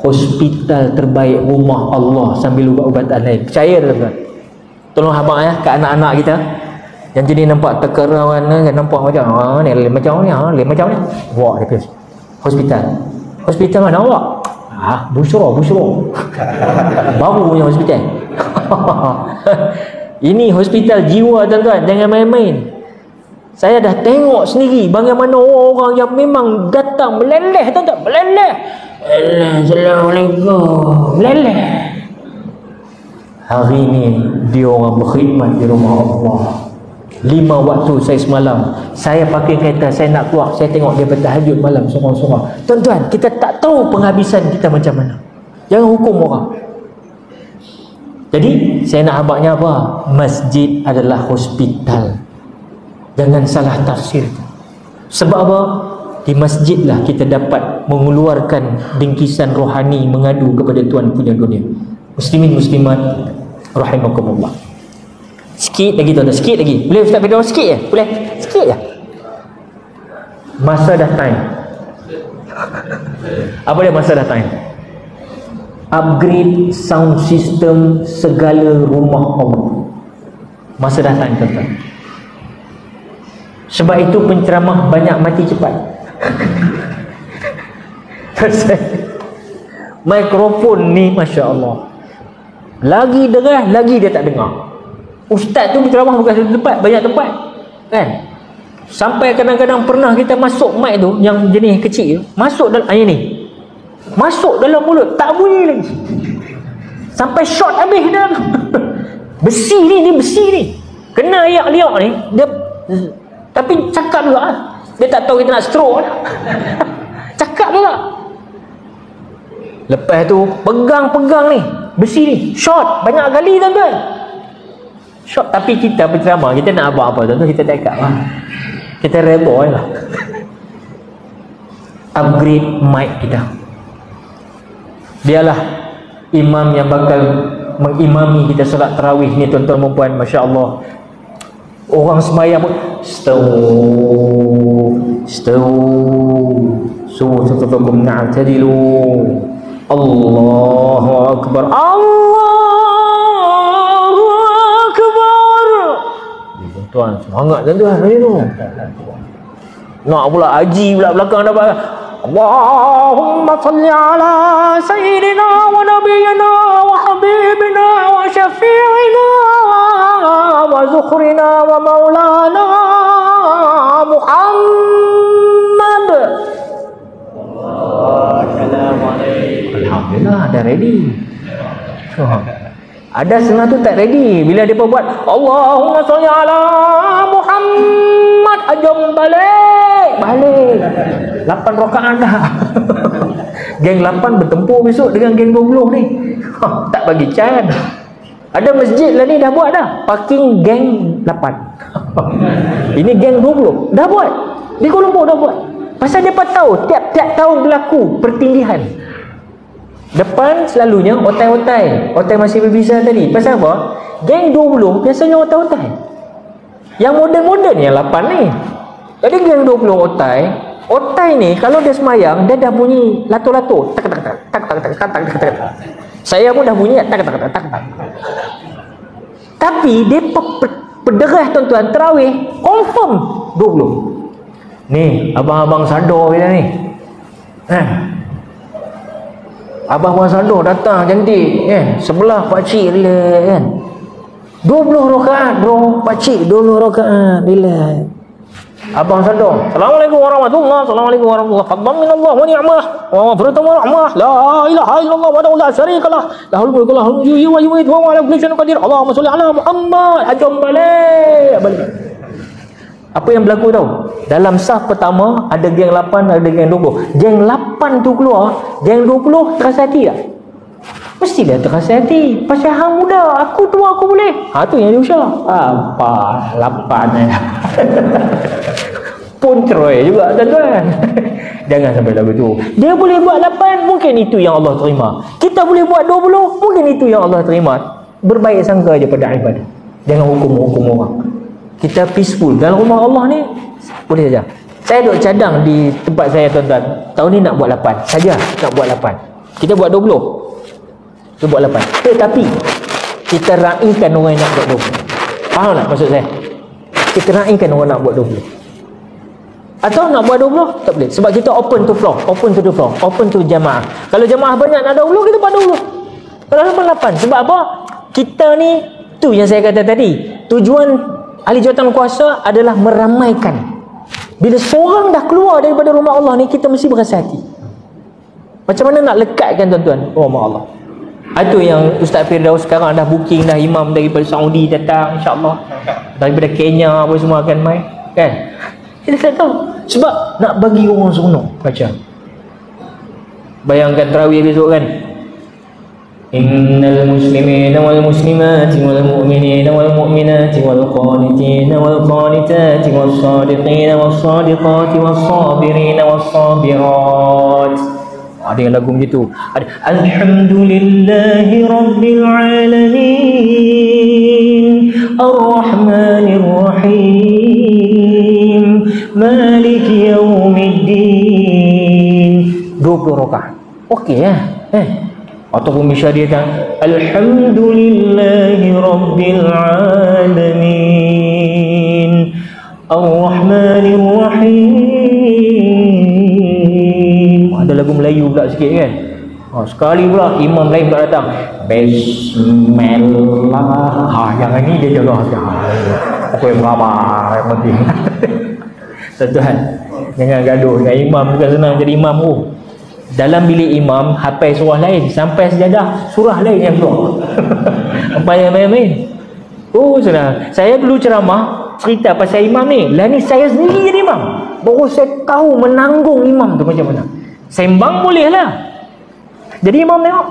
Hospital terbaik rumah Allah sambil ubat-ubatan lain. Percaya, tuan-tuan? Tolong habaq ya ke anak-anak kita yang jadi nampak tekerawan kan, nampak macam ni macam ni macam ni. Wah, dia pergi hospital mana awak? Busyra baru punya hospital. Ini hospital jiwa, tuan-tuan, jangan main-main. Saya dah tengok sendiri bagaimana orang yang memang datang meleleh, tuan-tuan, meleleh. Assalamualaikum, meleleh. Hari ni dia orang berkhidmat di rumah Allah. 5 waktu saya semalam, saya pakai kereta, saya nak keluar, saya tengok dia bertahajud malam sorang-sorang. Tuan-tuan, kita tak tahu penghabisan kita macam mana. Jangan hukum orang. Jadi saya nak habaknya apa? Masjid adalah hospital. Jangan salah tafsir. Sebab apa? Di masjidlah kita dapat mengeluarkan bingkisan rohani mengadu kepada Tuhan punya dunia. Muslimin muslimat rahimakumullah. Sikit lagi, tuan-tuan, sikit lagi. Boleh Ustaz beritahu sikit je? Boleh? Sikit je. Masa dah time. Apa dia masa dah time? Upgrade sound system segala rumah Allah. Masa dah time, tuan-tuan. Sebab itu penceramah banyak mati cepat. Mikrofon ni Masya Allah, lagi deras, lagi dia tak dengar. Ustaz tu berceramah bukan satu tempat, banyak tempat kan. Sampai kadang-kadang pernah kita masuk mic tu yang jenis kecil tu, masuk dalam ni, masuk dalam mulut, tak bunyi lagi. Sampai short habis dah. Besi ni kena ayak-liak ni dia, tapi cakap juga lah. Dia tak tahu kita nak stroke. Cakap gelak. Lepas tu pegang ni besi ni, shot banyak kali tuan-tuan. Shot. Tapi kita berceramah, kita nak buat apa tuan-tuan? Kita tak ikat lah, kita reba lah. Upgrade mic kita. Dialah imam yang bakal mengimami kita solat tarawih ni tuan-tuan dan puan. Masya Allah, orang sembahyang pun sufufakum na'tadilu, Allahu Akbar, Allahu Akbar. Tuan, semangat tuan-tuan hari tu. Nak pula haji pula belakang dapat Allahumma salli ala sayyidina wa nabiyyina wa habibina wa syafi'ina wa zukhrina wa maulana Muhammad. Alhamdulillah dah ready. Ada setengah tu tak ready. Bila dia buat Allahumma salli ala Muhammad, ajam balik 8 rakaat dah. Geng 8 bertempur besok dengan geng 20 ni. Tak bagi can. Ada masjid lah ni dah buat dah, parking geng 8. Ini geng 20 dah buat. Di Kuala Lumpur dah buat. Pasal dia tahu tiap-tiap tahun berlaku pertindihan. Depan selalunya otai-otai masih berbisa tadi. Pasal apa? Geng 20 biasanya otai-otai. Yang moden-moden yang 8 ni. Jadi geng 20 otai ni kalau dia semayang, dia dah bunyi lato-lato, tak. Saya pun dah bunyi tak. Tapi dia pederah tuan-tuan, tarawih confirm 20. Ni abang-abang sadar kita ni. Abang-abang sadar datang cantik sebelah pak cik relax kan. 20 rakaat bro, pak cik 20 rakaat relax. Abang sadar, Assalamualaikum warahmatullahi, Assalamualaikum warahmatullahi, fadlan minallah wa ni'mah wa maghfiratun wa rahmah, la ilaha illallah wa la syarikalah, lahul mulku wa lahul yuhyi wa yumiitu wa ala kulli syai'in qadir, Allahumma shalli ala Muhammad. Ajam balik. Apa yang berlaku tahu? Dalam saf pertama ada geng 8, ada geng 20. Geng 8 tu keluar, geng 20 terasa hati tak? Mestilah terasa hati. Pasal hang muda, aku tua aku boleh. Tu yang diusah. Apa 8 pun cerai juga tuan-tuan. Jangan sampai lagu tu. Dia boleh buat 8, mungkin itu yang Allah terima. Kita boleh buat 20, mungkin itu yang Allah terima. Berbaik sangka aja pada ibadah. Jangan hukum-hukum orang. Kita peaceful dalam rumah Allah ni boleh saja. Saya duk cadang di tempat saya tuan-tuan. Tahun ni nak buat 8 saja, nak buat 8. Kita buat 20. Kita buat 8. Tetapi kita raikan orang yang nak buat 20. Faham tak maksud saya? Kita raikan orang nak buat 20. Atau nak buat 20 tak boleh. Sebab kita open to floor, open to the floor, open to jamaah. Kalau jamaah banyak nak 20, kita buat 20. Kalau 8. Sebab apa? Kita ni, tu yang saya kata tadi, tujuan ahli jawatan kuasa adalah meramaikan. Bila seorang dah keluar daripada rumah Allah ni, kita mesti berasa hati. Macam mana nak lekatkan tuan-tuan rumah Allah? Itu yang Ustaz Firdaus sekarang dah booking dah imam daripada Saudi datang, insya-Allah. Daripada Kenya apa semua akan mai, kan? Kita tak tahu. Sebab nak bagi orang seronok baca. Bayangkan tarawih besok kan. Innal muslimina wal muslimati wal mu'minina wal mu'minati wal qanitina wal qanitati was sadiqina was sadiqati was sabirina was sabirat. Ada yang lagu begitu. Ada alhamdulillahi rabbil alamin arrahmanir rahim maliki yaumiddin. 20 rakaat. Okey ya. Ataupun bisa dia kan alhamdulillahi rabbil alamin arrahmanir rahim. Ada lagu Melayu pula sikit kan. Sekali pula imam lain pula datang bismillah. Yang ini dia jaga sekarang. Apa yang berapa yang penting. Tuan-tuan, jangan gaduh dengan imam. Bukan senang jadi imam tu. Dalam bilik imam hafal surah lain, sampai sejadah surah lain yang keluar. Apa yang main-main? Senang. Saya dulu ceramah cerita pasal imam ni. Lah ni saya sendiri jadi imam. Baru saya tahu menanggung imam tu macam mana. Sembang boleh lah. Jadi imam tengok.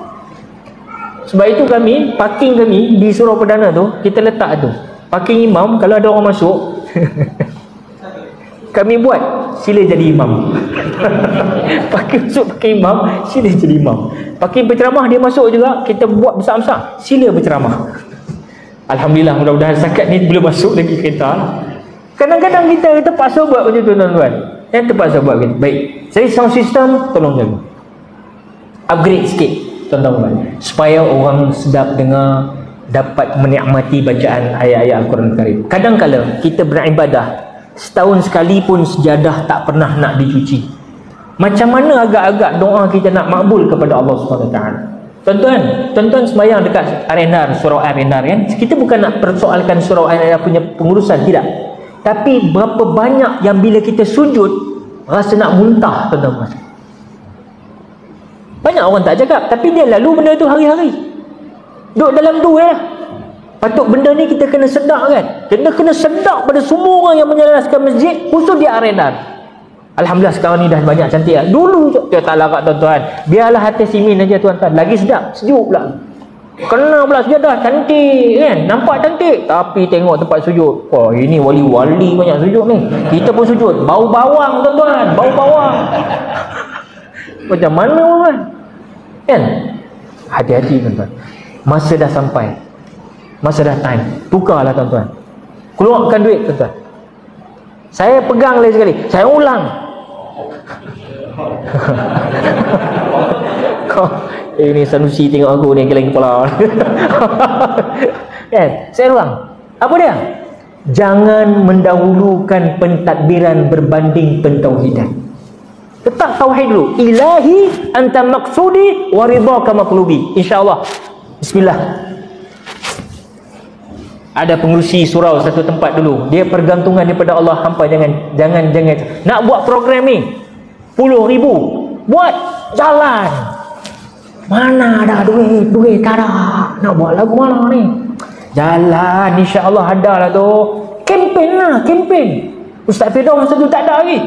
Sebab itu kami, parking kami di Surau Perdana tu, kita letak tu. Parking imam, kalau ada orang masuk, kami buat, sila jadi imam. Parking masuk parking imam, sila jadi imam. Parking berceramah dia masuk juga, kita buat besar-besar, sila berceramah. Alhamdulillah, mudah-mudahan setakat ni belum masuk lagi kereta. Kadang-kadang kita terpaksa buat macam tu tuan-tuan. Terpaksa buat gitu. Baik, jadi sound system tolong jaga, upgrade sikit tuan-tuan, supaya orang sedap dengar, dapat menikmati bacaan ayat-ayat Al-Quran Karim. Kadang-kadang kita beribadah, setahun sekali pun sejadah tak pernah nak dicuci. Macam mana agak-agak doa kita nak makbul kepada Allah SWT? Tuan-tuan sembahyang dekat Ar-Rahman, surau Ar-Rahman kan? Kita bukan nak persoalkan surau Ar-Rahman punya pengurusan, tidak. Tapi berapa banyak yang bila kita sujud rasa nak muntah, tuan-tuan. Banyak orang tak cakap, tapi dia lalu benda tu hari-hari. Duduk dalam tu lah. Patut benda ni kita kena sedar kan? Kita kena sedar pada semua orang yang menjelaskan masjid, khusus di Ar-Rahman. Alhamdulillah sekarang ni dah banyak cantik lah. Dulu dia tak larat tuan-tuan. Biarlah hati simin aja tuan-tuan. Lagi sedap, sejuk pula. Kena pula sejadah, cantik kan? Nampak cantik. Tapi tengok tempat sujud. Oh, ini wali-wali banyak sujud ni. Kita pun sujud. Bau bawang tuan-tuan. Bau bawang. Macam mana orang? Kan? Hati-hati tuan-tuan. Masa dah sampai. Masa dah time. Tukarlah tuan-tuan. Keluarkan duit tuan-tuan. Saya pegang lagi sekali. Saya ulang. Ini Sanusi tengok aku ni geleng kepala. Kan? Saya ulang. Apa dia? Jangan mendahulukan pentadbiran berbanding pentauhidan. Tetap tauhid dulu. Ilahi anta maksudi wa ridhaka maqlubi. InsyaAllah. Bismillah. Ada pengurusi surau satu tempat dulu. Dia pergantungan daripada Allah. Hampa jangan nak buat program ni 10,000. Buat jalan. Mana ada duit tak ada. Nak buat lagu mana ni? Jalan insya-Allah ada lah tu. Kempen. Ustaz Firdaus masa tu tak ada lagi.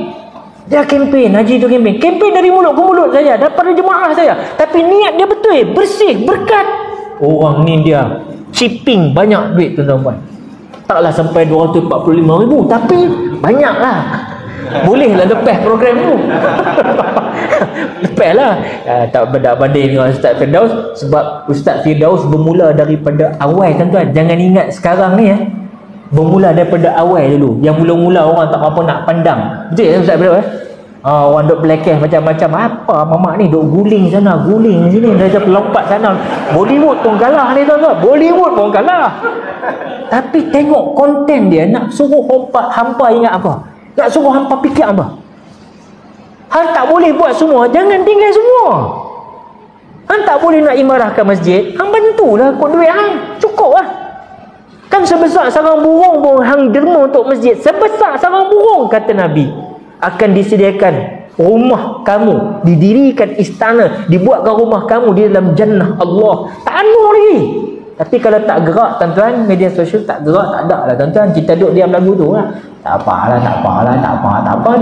Dia kempen, haji tu kempen. Kempen dari mulut ke mulut saja, daripada jemaah saya. Tapi niat dia betul, bersih, berkat. Orang ni dia shipping banyak duit tuan-tuan. Taklah sampai 245,000, tapi banyaklah. Bolehlah lepas program tu. Lepaslah. Tak benda-banding dengan Ustaz Firdaus. Sebab Ustaz Firdaus bermula daripada awal tuan-tuan. Jangan ingat sekarang ni bermula daripada awal dulu. Yang mula-mula orang tak apa nak pandang. Betul ya Ustaz Firdaus? Orang duk belakang macam-macam. Apa mamak ni duk guling sana, guling sini, dah lompat sana. Bollywood pun kalah ni tuan-tuan. Bollywood pun kalah. Tapi tengok konten dia, nak suruh hampa ingat apa? Nak suruh hampa fikir apa? Hang tak boleh buat semua, jangan tinggal semua. Hang tak boleh nak imarahkan masjid, hang bantulah kot duit hang. Cukup lah. Kan sebesar sarang burung pun hang derma untuk masjid. Sebesar sarang burung, kata Nabi, akan disediakan rumah kamu, didirikan istana, dibuatkan rumah kamu di dalam jannah Allah. Tak anu lagi. Tapi kalau tak gerak tuan-tuan, media sosial tak gerak, tak ada lah tuan-tuan. Kita duduk diam lagu tu lah. Tak apalah,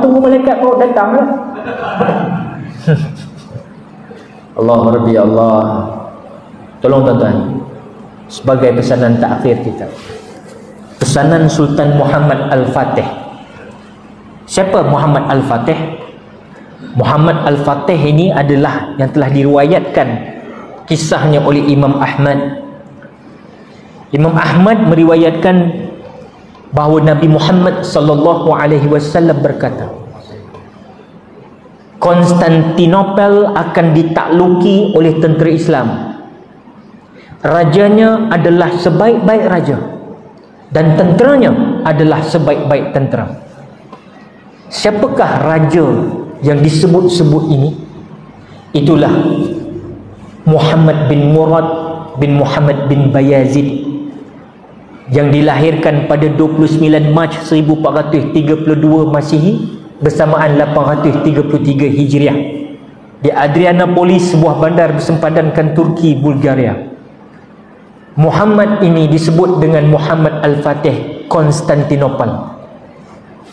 tunggu malaikat maut datang lah. Allah Rabbi Allah. Tolong tuan-tuan, sebagai pesanan terakhir kita, pesanan Sultan Muhammad Al-Fatih. Siapa Muhammad Al-Fatih? Muhammad Al-Fatih ini adalah yang telah diriwayatkan kisahnya oleh Imam Ahmad. Imam Ahmad meriwayatkan bahawa Nabi Muhammad sallallahu alaihi wasallam berkata, Konstantinopel akan ditakluki oleh tentera Islam. Rajanya adalah sebaik-baik raja dan tenteranya adalah sebaik-baik tentera. Siapakah raja yang disebut-sebut ini? Itulah Muhammad bin Murad bin Muhammad bin Bayazid, yang dilahirkan pada 29 Mac 1432 Masihi bersamaan 833 Hijriah di Adrianopolis, sebuah bandar bersempadankan Turki Bulgaria. Muhammad ini disebut dengan Muhammad Al-Fatih Konstantinopel.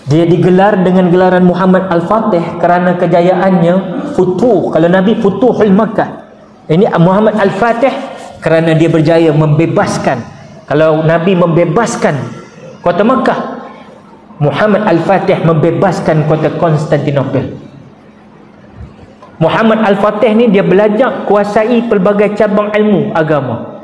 Dia digelar dengan gelaran Muhammad Al-Fatih kerana kejayaannya futuh. Kalau Nabi Futuhul Makkah, ini Muhammad Al-Fatih kerana dia berjaya membebaskan. Kalau Nabi membebaskan kota Makkah, Muhammad Al-Fatih membebaskan kota Konstantinopel. Muhammad Al-Fatih ni dia belajar kuasai pelbagai cabang ilmu agama.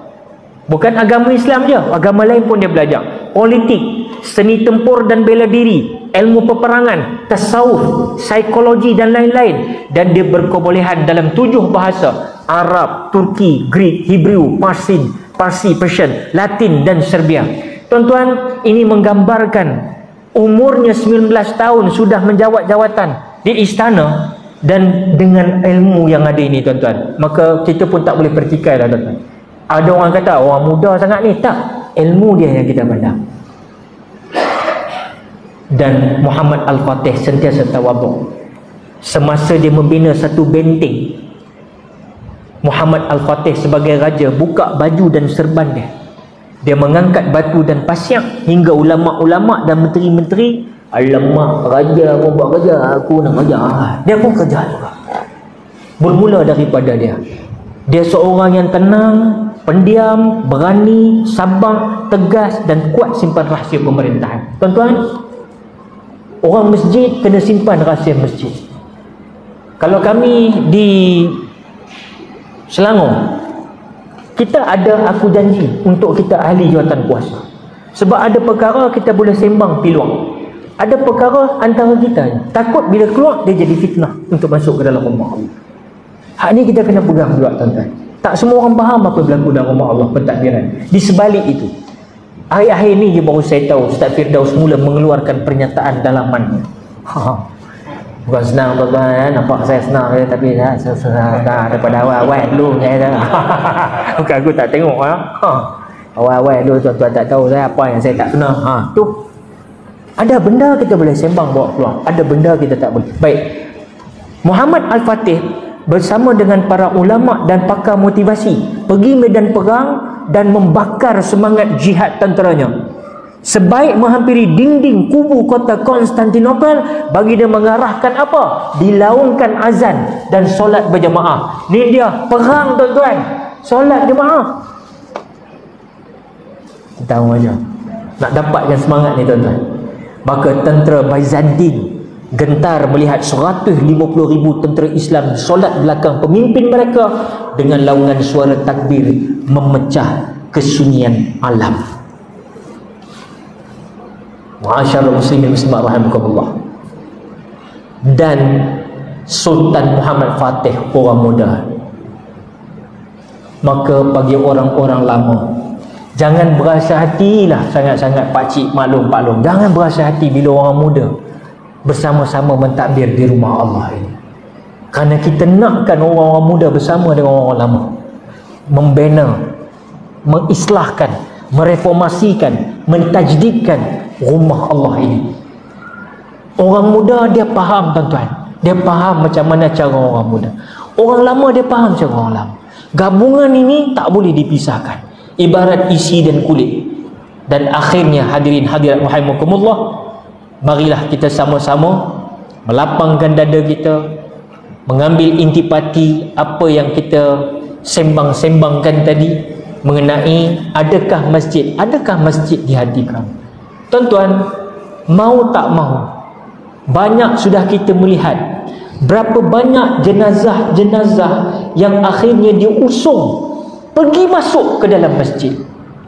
Bukan agama Islam je, agama lain pun dia belajar. Politik, seni tempur dan bela diri, ilmu peperangan, tasawuf, psikologi dan lain-lain. Dan dia berkebolehan dalam 7 bahasa: Arab, Turki, Greek, Hebrew, Parsi, Persian, Latin dan Serbia. Tuan-tuan, ini menggambarkan umurnya 19 tahun sudah menjawat jawatan di istana. Dan dengan ilmu yang ada ini, tuan-tuan, maka kita pun tak boleh pertikai lah, tuan-tuan. Ada orang kata orang muda sangat ni. Tak, ilmu dia yang kita pandang. Dan Muhammad Al-Fatih sentiasa tawaduk. Semasa dia membina satu benteng, Muhammad Al-Fatih sebagai raja buka baju dan serban dia. Dia mengangkat batu dan pasir hingga ulama-ulama dan menteri-menteri, alamak, raja pun buat kerja, aku nak kerja. Dia pun kerja juga. Bermula daripada dia. Dia seorang yang tenang, pendiam, berani, sabar, tegas dan kuat simpan rahsia pemerintahan. Tuan-tuan, orang masjid kena simpan rahsia masjid. Kalau kami di Selangor, kita ada aku janji untuk kita ahli jawatan kuasa. Sebab ada perkara kita boleh sembang peluang. Ada perkara antara kita takut bila keluar dia jadi fitnah untuk masuk ke dalam rumah Allah. Hak ni kita kena pegang juga, tuan-tuan. Tak semua orang faham apa berlaku dalam rumah Allah pentadbiran. Di sebalik itu, akhir-akhir ni je baru saya tahu Ustaz Firdaus mula mengeluarkan pernyataan dalamannya. Bukan senang, tuan-tuan. Nampak saya senang je, tapi susah daripada awal-awal dulu saya dah. Bukan aku tak tengok awal-awal dulu tuan-tuan tak tahu saya apa yang saya tak kena. Tu ada benda kita boleh sembang bawa keluar, ada benda kita tak boleh. Baik, Muhammad Al-Fatih bersama dengan para ulama dan pakar motivasi pergi medan perang dan membakar semangat jihad tenteranya. Sebaik menghampiri dinding kubu kota Konstantinopel, bagi dia mengarahkan apa? Dilaungkan azan dan solat berjamaah. Ni dia perang, tuan-tuan. Solat jemaah. Kita tahu aja. Nak dapatkan semangat ni, tuan-tuan. Maka tentera Byzantine gentar melihat 150,000 tentera Islam solat belakang pemimpin mereka dengan laungan suara takbir memecah kesunyian alam. Ma'asyarul muslimin muslimat rahimakumullah. Dan Sultan Muhammad Fatih orang muda. Maka bagi orang-orang lama, jangan berasa hatilah sangat-sangat pakcik maklum-maklum. Jangan berasa hati bila orang muda bersama-sama mentadbir di rumah Allah ini. Kerana kita nakkan orang-orang muda bersama dengan orang lama, membina, mengislahkan, mereformasikan, mentajdidkan rumah Allah ini. Orang muda dia faham, tuan-tuan. Dia faham macam mana cara orang muda. Orang lama dia faham cara orang lama. Gabungan ini tak boleh dipisahkan. Ibarat isi dan kulit. Dan akhirnya hadirin hadirat rahimakumullah, marilah kita sama-sama melapangkan dada kita, mengambil intipati apa yang kita sembang-sembangkan tadi mengenai adakah masjid di hati kamu. Tuan-tuan, mau tak mau, banyak sudah kita melihat berapa banyak jenazah-jenazah yang akhirnya diusung pergi masuk ke dalam masjid,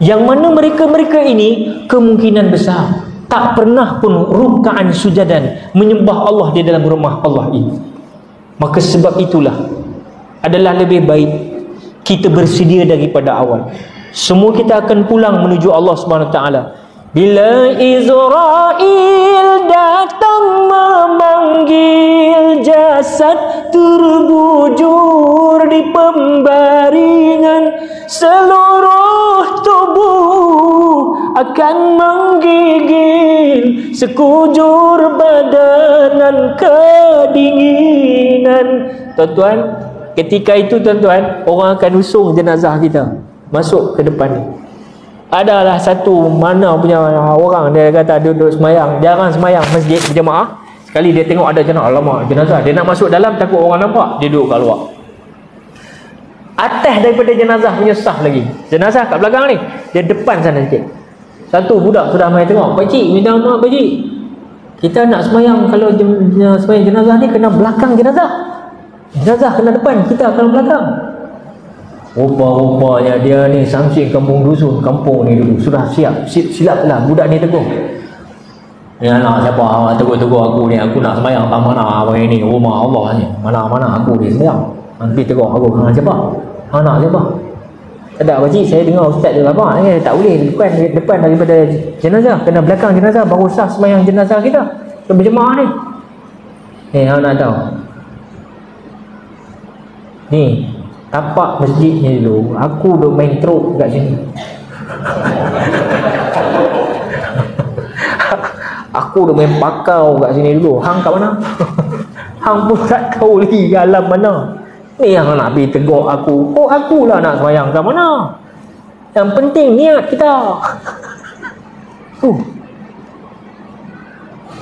yang mana mereka-mereka ini kemungkinan besar tak pernah pun ruk'an sujadan menyembah Allah di dalam rumah Allah ini. Maka sebab itulah adalah lebih baik kita bersedia daripada awal. Semua kita akan pulang menuju Allah SWT. Bila Israel datang memanggil, jasad terbujur di pembaringan, seluruh tubuh akan menggigil, sekujur badanan kedinginan. Tuan-tuan, ketika itu tuan-tuan, orang akan usung jenazah kita masuk ke depan ni. Adalah satu mana punya orang, dia kata duduk semayang, jarang semayang masjid berjemaah. Sekali dia tengok ada jenazah, dia nak masuk dalam takut orang nampak, dia duduk kat luar. Atas daripada jenazah punya sah lagi. Jenazah kat belakang ni, dia depan sana sikit. Satu budak sudah main tengok, "Pak cik, minta maaf Pak cik. Kita nak semayang, kalau semayang jenazah ni kena belakang jenazah. Jenazah kena depan, kita kena belakang." Rupa-rupanya dia ni samsing kampung dusun, kampung ni dulu sudah silaplah budak ni tegur. Ni anak siapa awak tegur-tegur aku ni, aku nak semayang tak mana abang ni, rumah Allah ni. Mana aku ni semayang. Nanti tegur aku, "Hang siapa? Anak siapa?" "Tak pakcik, saya dengar ustaz dia apa ni, tak boleh depan daripada jenazah, kena belakang jenazah baru sah semayang jenazah kita berjemaah ni." Hang nak tahu ni tapak masjid ni dulu, aku duk main teruk kat sini. Aku duk main pakau kat sini dulu. Hang kat mana? Hang pun tak tahu lagi alam mana. Ni yang nak pergi tegur aku. Oh, akulah nak semayang kat mana. Yang penting niat kita.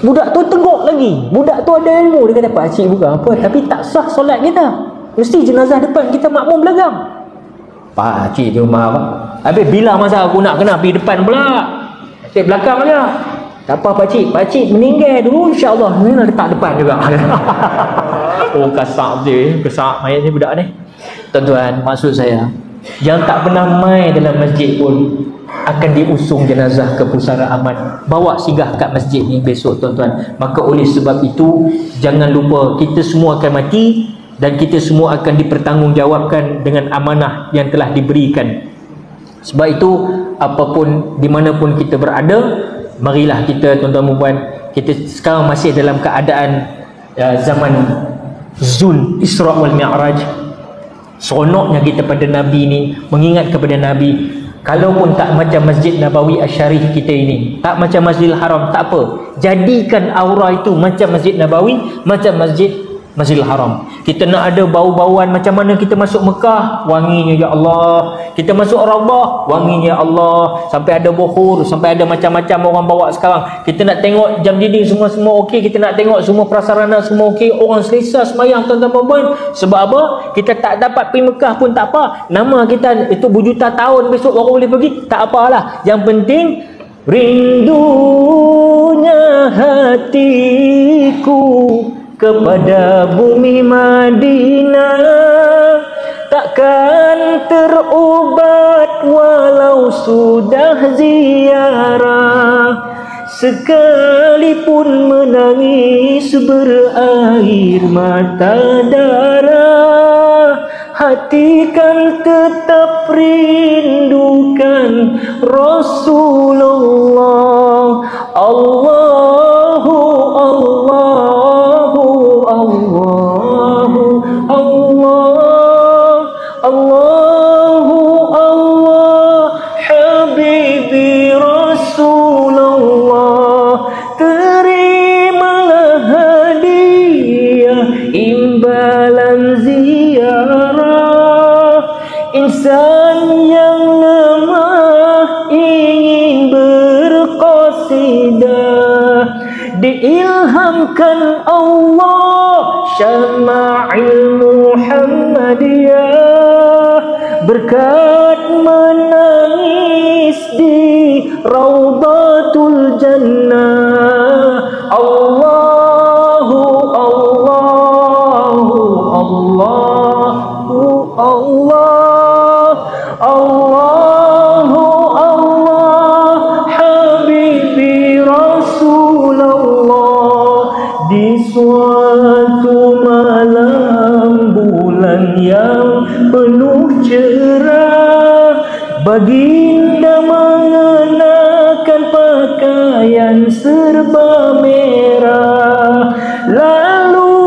Budak tu tegur lagi. Budak tu ada ilmu. Dia kata, "Pak cik bukan apa, tapi tak sah solat kita. Mesti jenazah depan, kita makmum belakang." "Pak cik dia marah apa? Habis bila masa aku nak kena pergi depan pula? Cik belakang je." "Tak apa Pak cik meninggal dulu, insya-Allah ni nak letak depan juga." Oh, kasar je, kasar mayat ni budak ni. Tuan-tuan, maksud saya, yang tak pernah main dalam masjid pun akan diusung jenazah ke pusara aman, bawa singgah kat masjid ni besok tuan-tuan. Maka oleh sebab itu, jangan lupa kita semua akan mati dan kita semua akan dipertanggungjawabkan dengan amanah yang telah diberikan. Sebab itu, apapun di mana pun kita berada, marilah kita tuan-tuan dan puan, kita sekarang masih dalam keadaan zaman Zul Isra wal Mi'raj. Seronoknya kita pada Nabi ni, mengingat kepada Nabi. Kalaupun tak macam Masjid Nabawi Asy-Syarif kita ini, tak macam Masjidil Haram, tak apa, jadikan aura itu macam Masjid Nabawi, macam Masjidil Haram. Kita nak ada bau-bauan macam mana kita masuk Mekah, wanginya ya Allah. Kita masuk Raudhah, wanginya ya Allah. Sampai ada bukhur, sampai ada macam-macam orang bawa sekarang. Kita nak tengok jam dinding semua okey, kita nak tengok semua prasarana semua okey, orang selesa semayang tuan-tuan dan puan. Sebab apa? Kita tak dapat pergi Mekah pun tak apa. Nama kita itu berjuta tahun besok baru boleh pergi, tak apalah. Yang penting rindunya hatiku kepada bumi Madinah takkan terubat walau sudah ziarah, sekalipun menangis berair mata darah, hati kan tetap rindukan Rasulullah. Allahu Allahu Allahu Allah Allahu Allah Habibi Rasulullah. Terimalah hadiah imbalan ziarah, insan yang lemah ingin berqasidah, diilhamkan Allah Syama'il Muhammadiyah, berkat menangis di Raudhatul Jannah. Allahu Allahu Allahu Allah Allahu Allah Habibi Rasulullah. Di suatu malam bulan yang penuh cerah, baginda mengenakan pakaian serba merah, lalu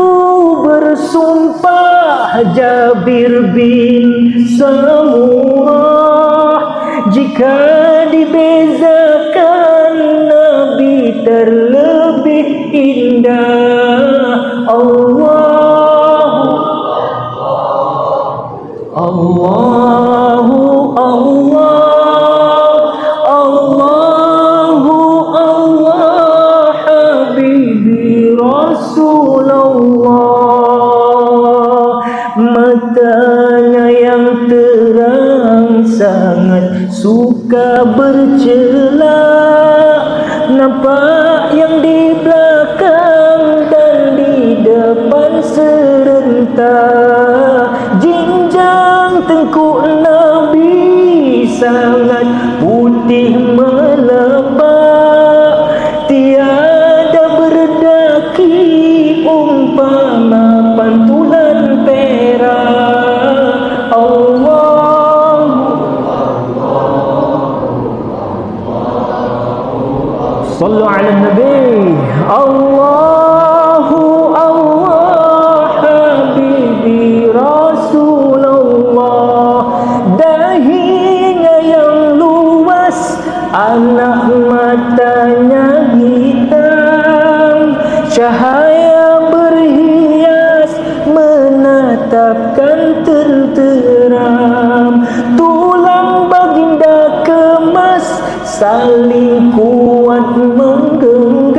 bersumpah Jabir bin Samurah, jika dibezakan Nabi terlebih indah. Allahu Allahu Allah sangat suka bercela, nampak yang di belakang dan di depan serentak. Jinjang tengkuk Nabi sangat putih melepak, tiada berdaki umpama pantulan perak. Allah, sallu ala nabi. Allahu Allah habibi Rasulullah, dahinya yang luas, anak matanya hitam, cahaya berhias menatapkan terteram. Tulang baginda kemas saling kuat menggenggam,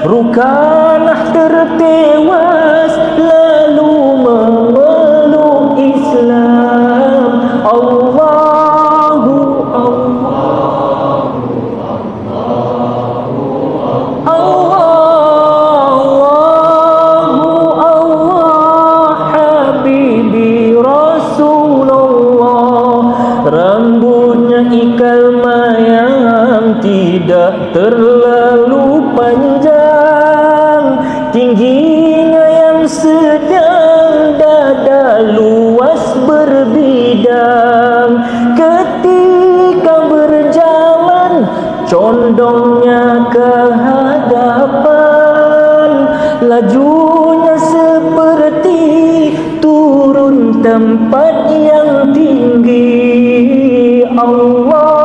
Rukanah tertewas lalu memeluk Islam. Allahu Allah, Allahu Allah habibi Rasulullah, rambutnya ikal mayang tidak terlalu panjang, tingginya yang sedang, dada luas berbidang. Ketika berjalan condongnya ke hadapan, lajunya seperti turun tempat yang tinggi. Allahu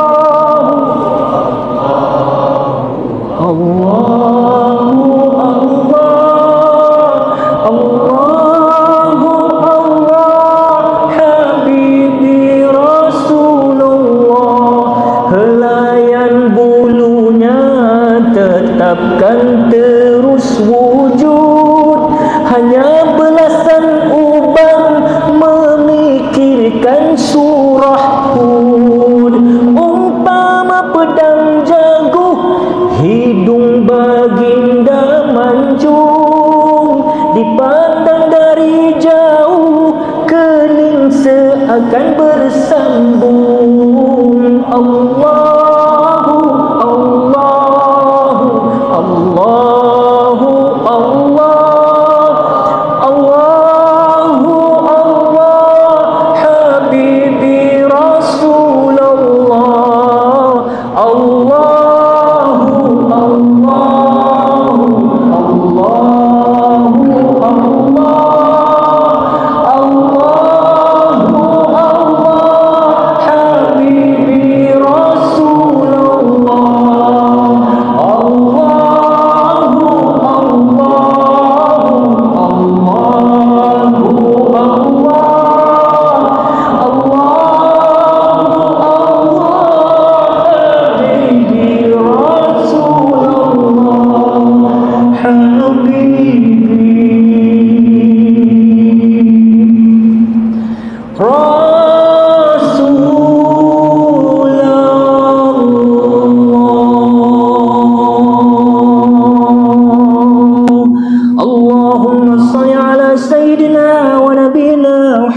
Allah habibi Rasulullah, helaian bulunya tetapkan terus wujud, hanya belasan uban memikirkan surah Hud. Umpama pedang jagung, hidung baginda mancung, dipandang dari jauh kening seakan bersambung. Allahu Allahu Allahu Allah, Allahu Allah habibi Rasulullah. Allahu Allahu Allahu Allahu Allah habibi Rasulullah. Allahu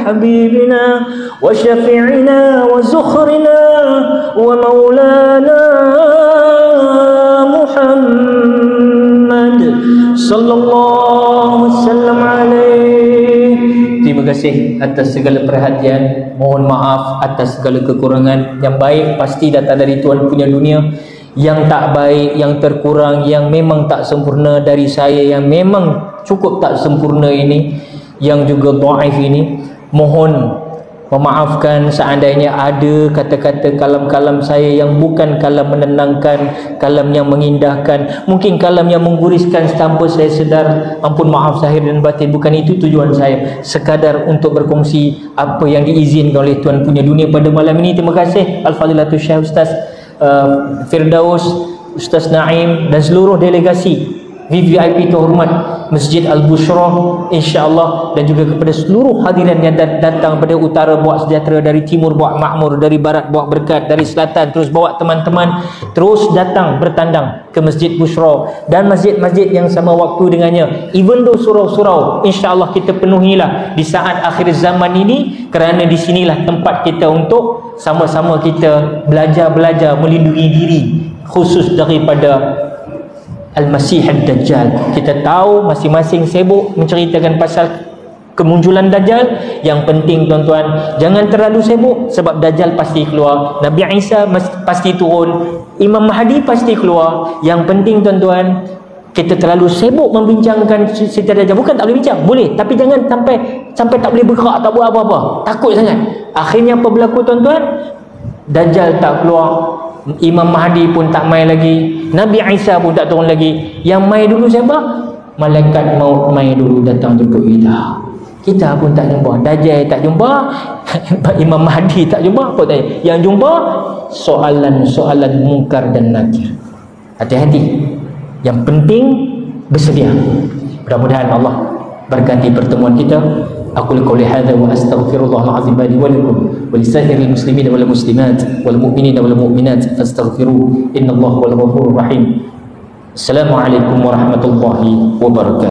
حبيبنا وشفيعنا وزخرنا ومولانا محمد صلى الله وسلم عليه. Terima kasih atas segala perhatian. Mohon maaf atas segala kekurangan. Yang baik pasti datang dari Tuhan punya dunia. Yang tak baik, yang terkurang, yang memang tak sempurna dari saya, yang memang cukup tak sempurna ini, yang juga dhaif ini, mohon memaafkan seandainya ada kata-kata kalam-kalam saya yang bukan kalam menenangkan, kalam yang mengindahkan, mungkin kalam yang mengguriskan tanpa saya sedar. Ampun maaf zahir dan batin, bukan itu tujuan saya. Sekadar untuk berkongsi apa yang diizinkan oleh Tuhan punya dunia pada malam ini. Terima kasih Al-Fadilatul Syekh Ustaz Firdaus, Ustaz Naim dan seluruh delegasi VVIP terhormat Masjid Al-Bushra, insya-Allah, dan juga kepada seluruh hadirin yang datang pada utara bawa sejahtera, dari timur bawa makmur, dari barat bawa berkat, dari selatan terus bawa teman-teman terus datang bertandang ke Masjid Bushra dan masjid-masjid yang sama waktu dengannya. Even though surau-surau, insya-Allah kita penuhilah di saat akhir zaman ini, kerana di sinilah tempat kita untuk sama-sama kita belajar melindungi diri khusus daripada Al-Masih Ad-Dajjal. Kita tahu masing-masing sibuk menceritakan pasal kemunculan Dajjal. Yang penting tuan-tuan, jangan terlalu sibuk, sebab Dajjal pasti keluar, Nabi Isa pasti turun, Imam Mahdi pasti keluar. Yang penting tuan-tuan, kita terlalu sibuk membincangkan cerita Dajjal. Bukan tak boleh bincang, boleh, tapi jangan sampai tak boleh bergerak, tak buat apa-apa, takut sangat. Akhirnya apa berlaku tuan-tuan? Dajjal tak keluar, Imam Mahdi pun tak mai lagi, Nabi Isa pun tak turun lagi. Yang mai dulu siapa? Malaikat maut mai dulu datang jemput kita. Kita pun tak jumpa, Dajjal tak jumpa, Imam Mahdi tak jumpa, apa tadi? Yang jumpa soalan mungkar dan nakir. Hati-hati. Yang penting bersedia. Mudah-mudahan Allah berkati pertemuan kita. Aku qouli hadza wa astaghfirullahal azim li wa lakum wa lisairil muslimin wal muslimat wal mu'minin wal mu'minat fastaghfiruhu innallaha huwal ghafurur rahim. Assalamualaikum warahmatullahi wabarakatuh.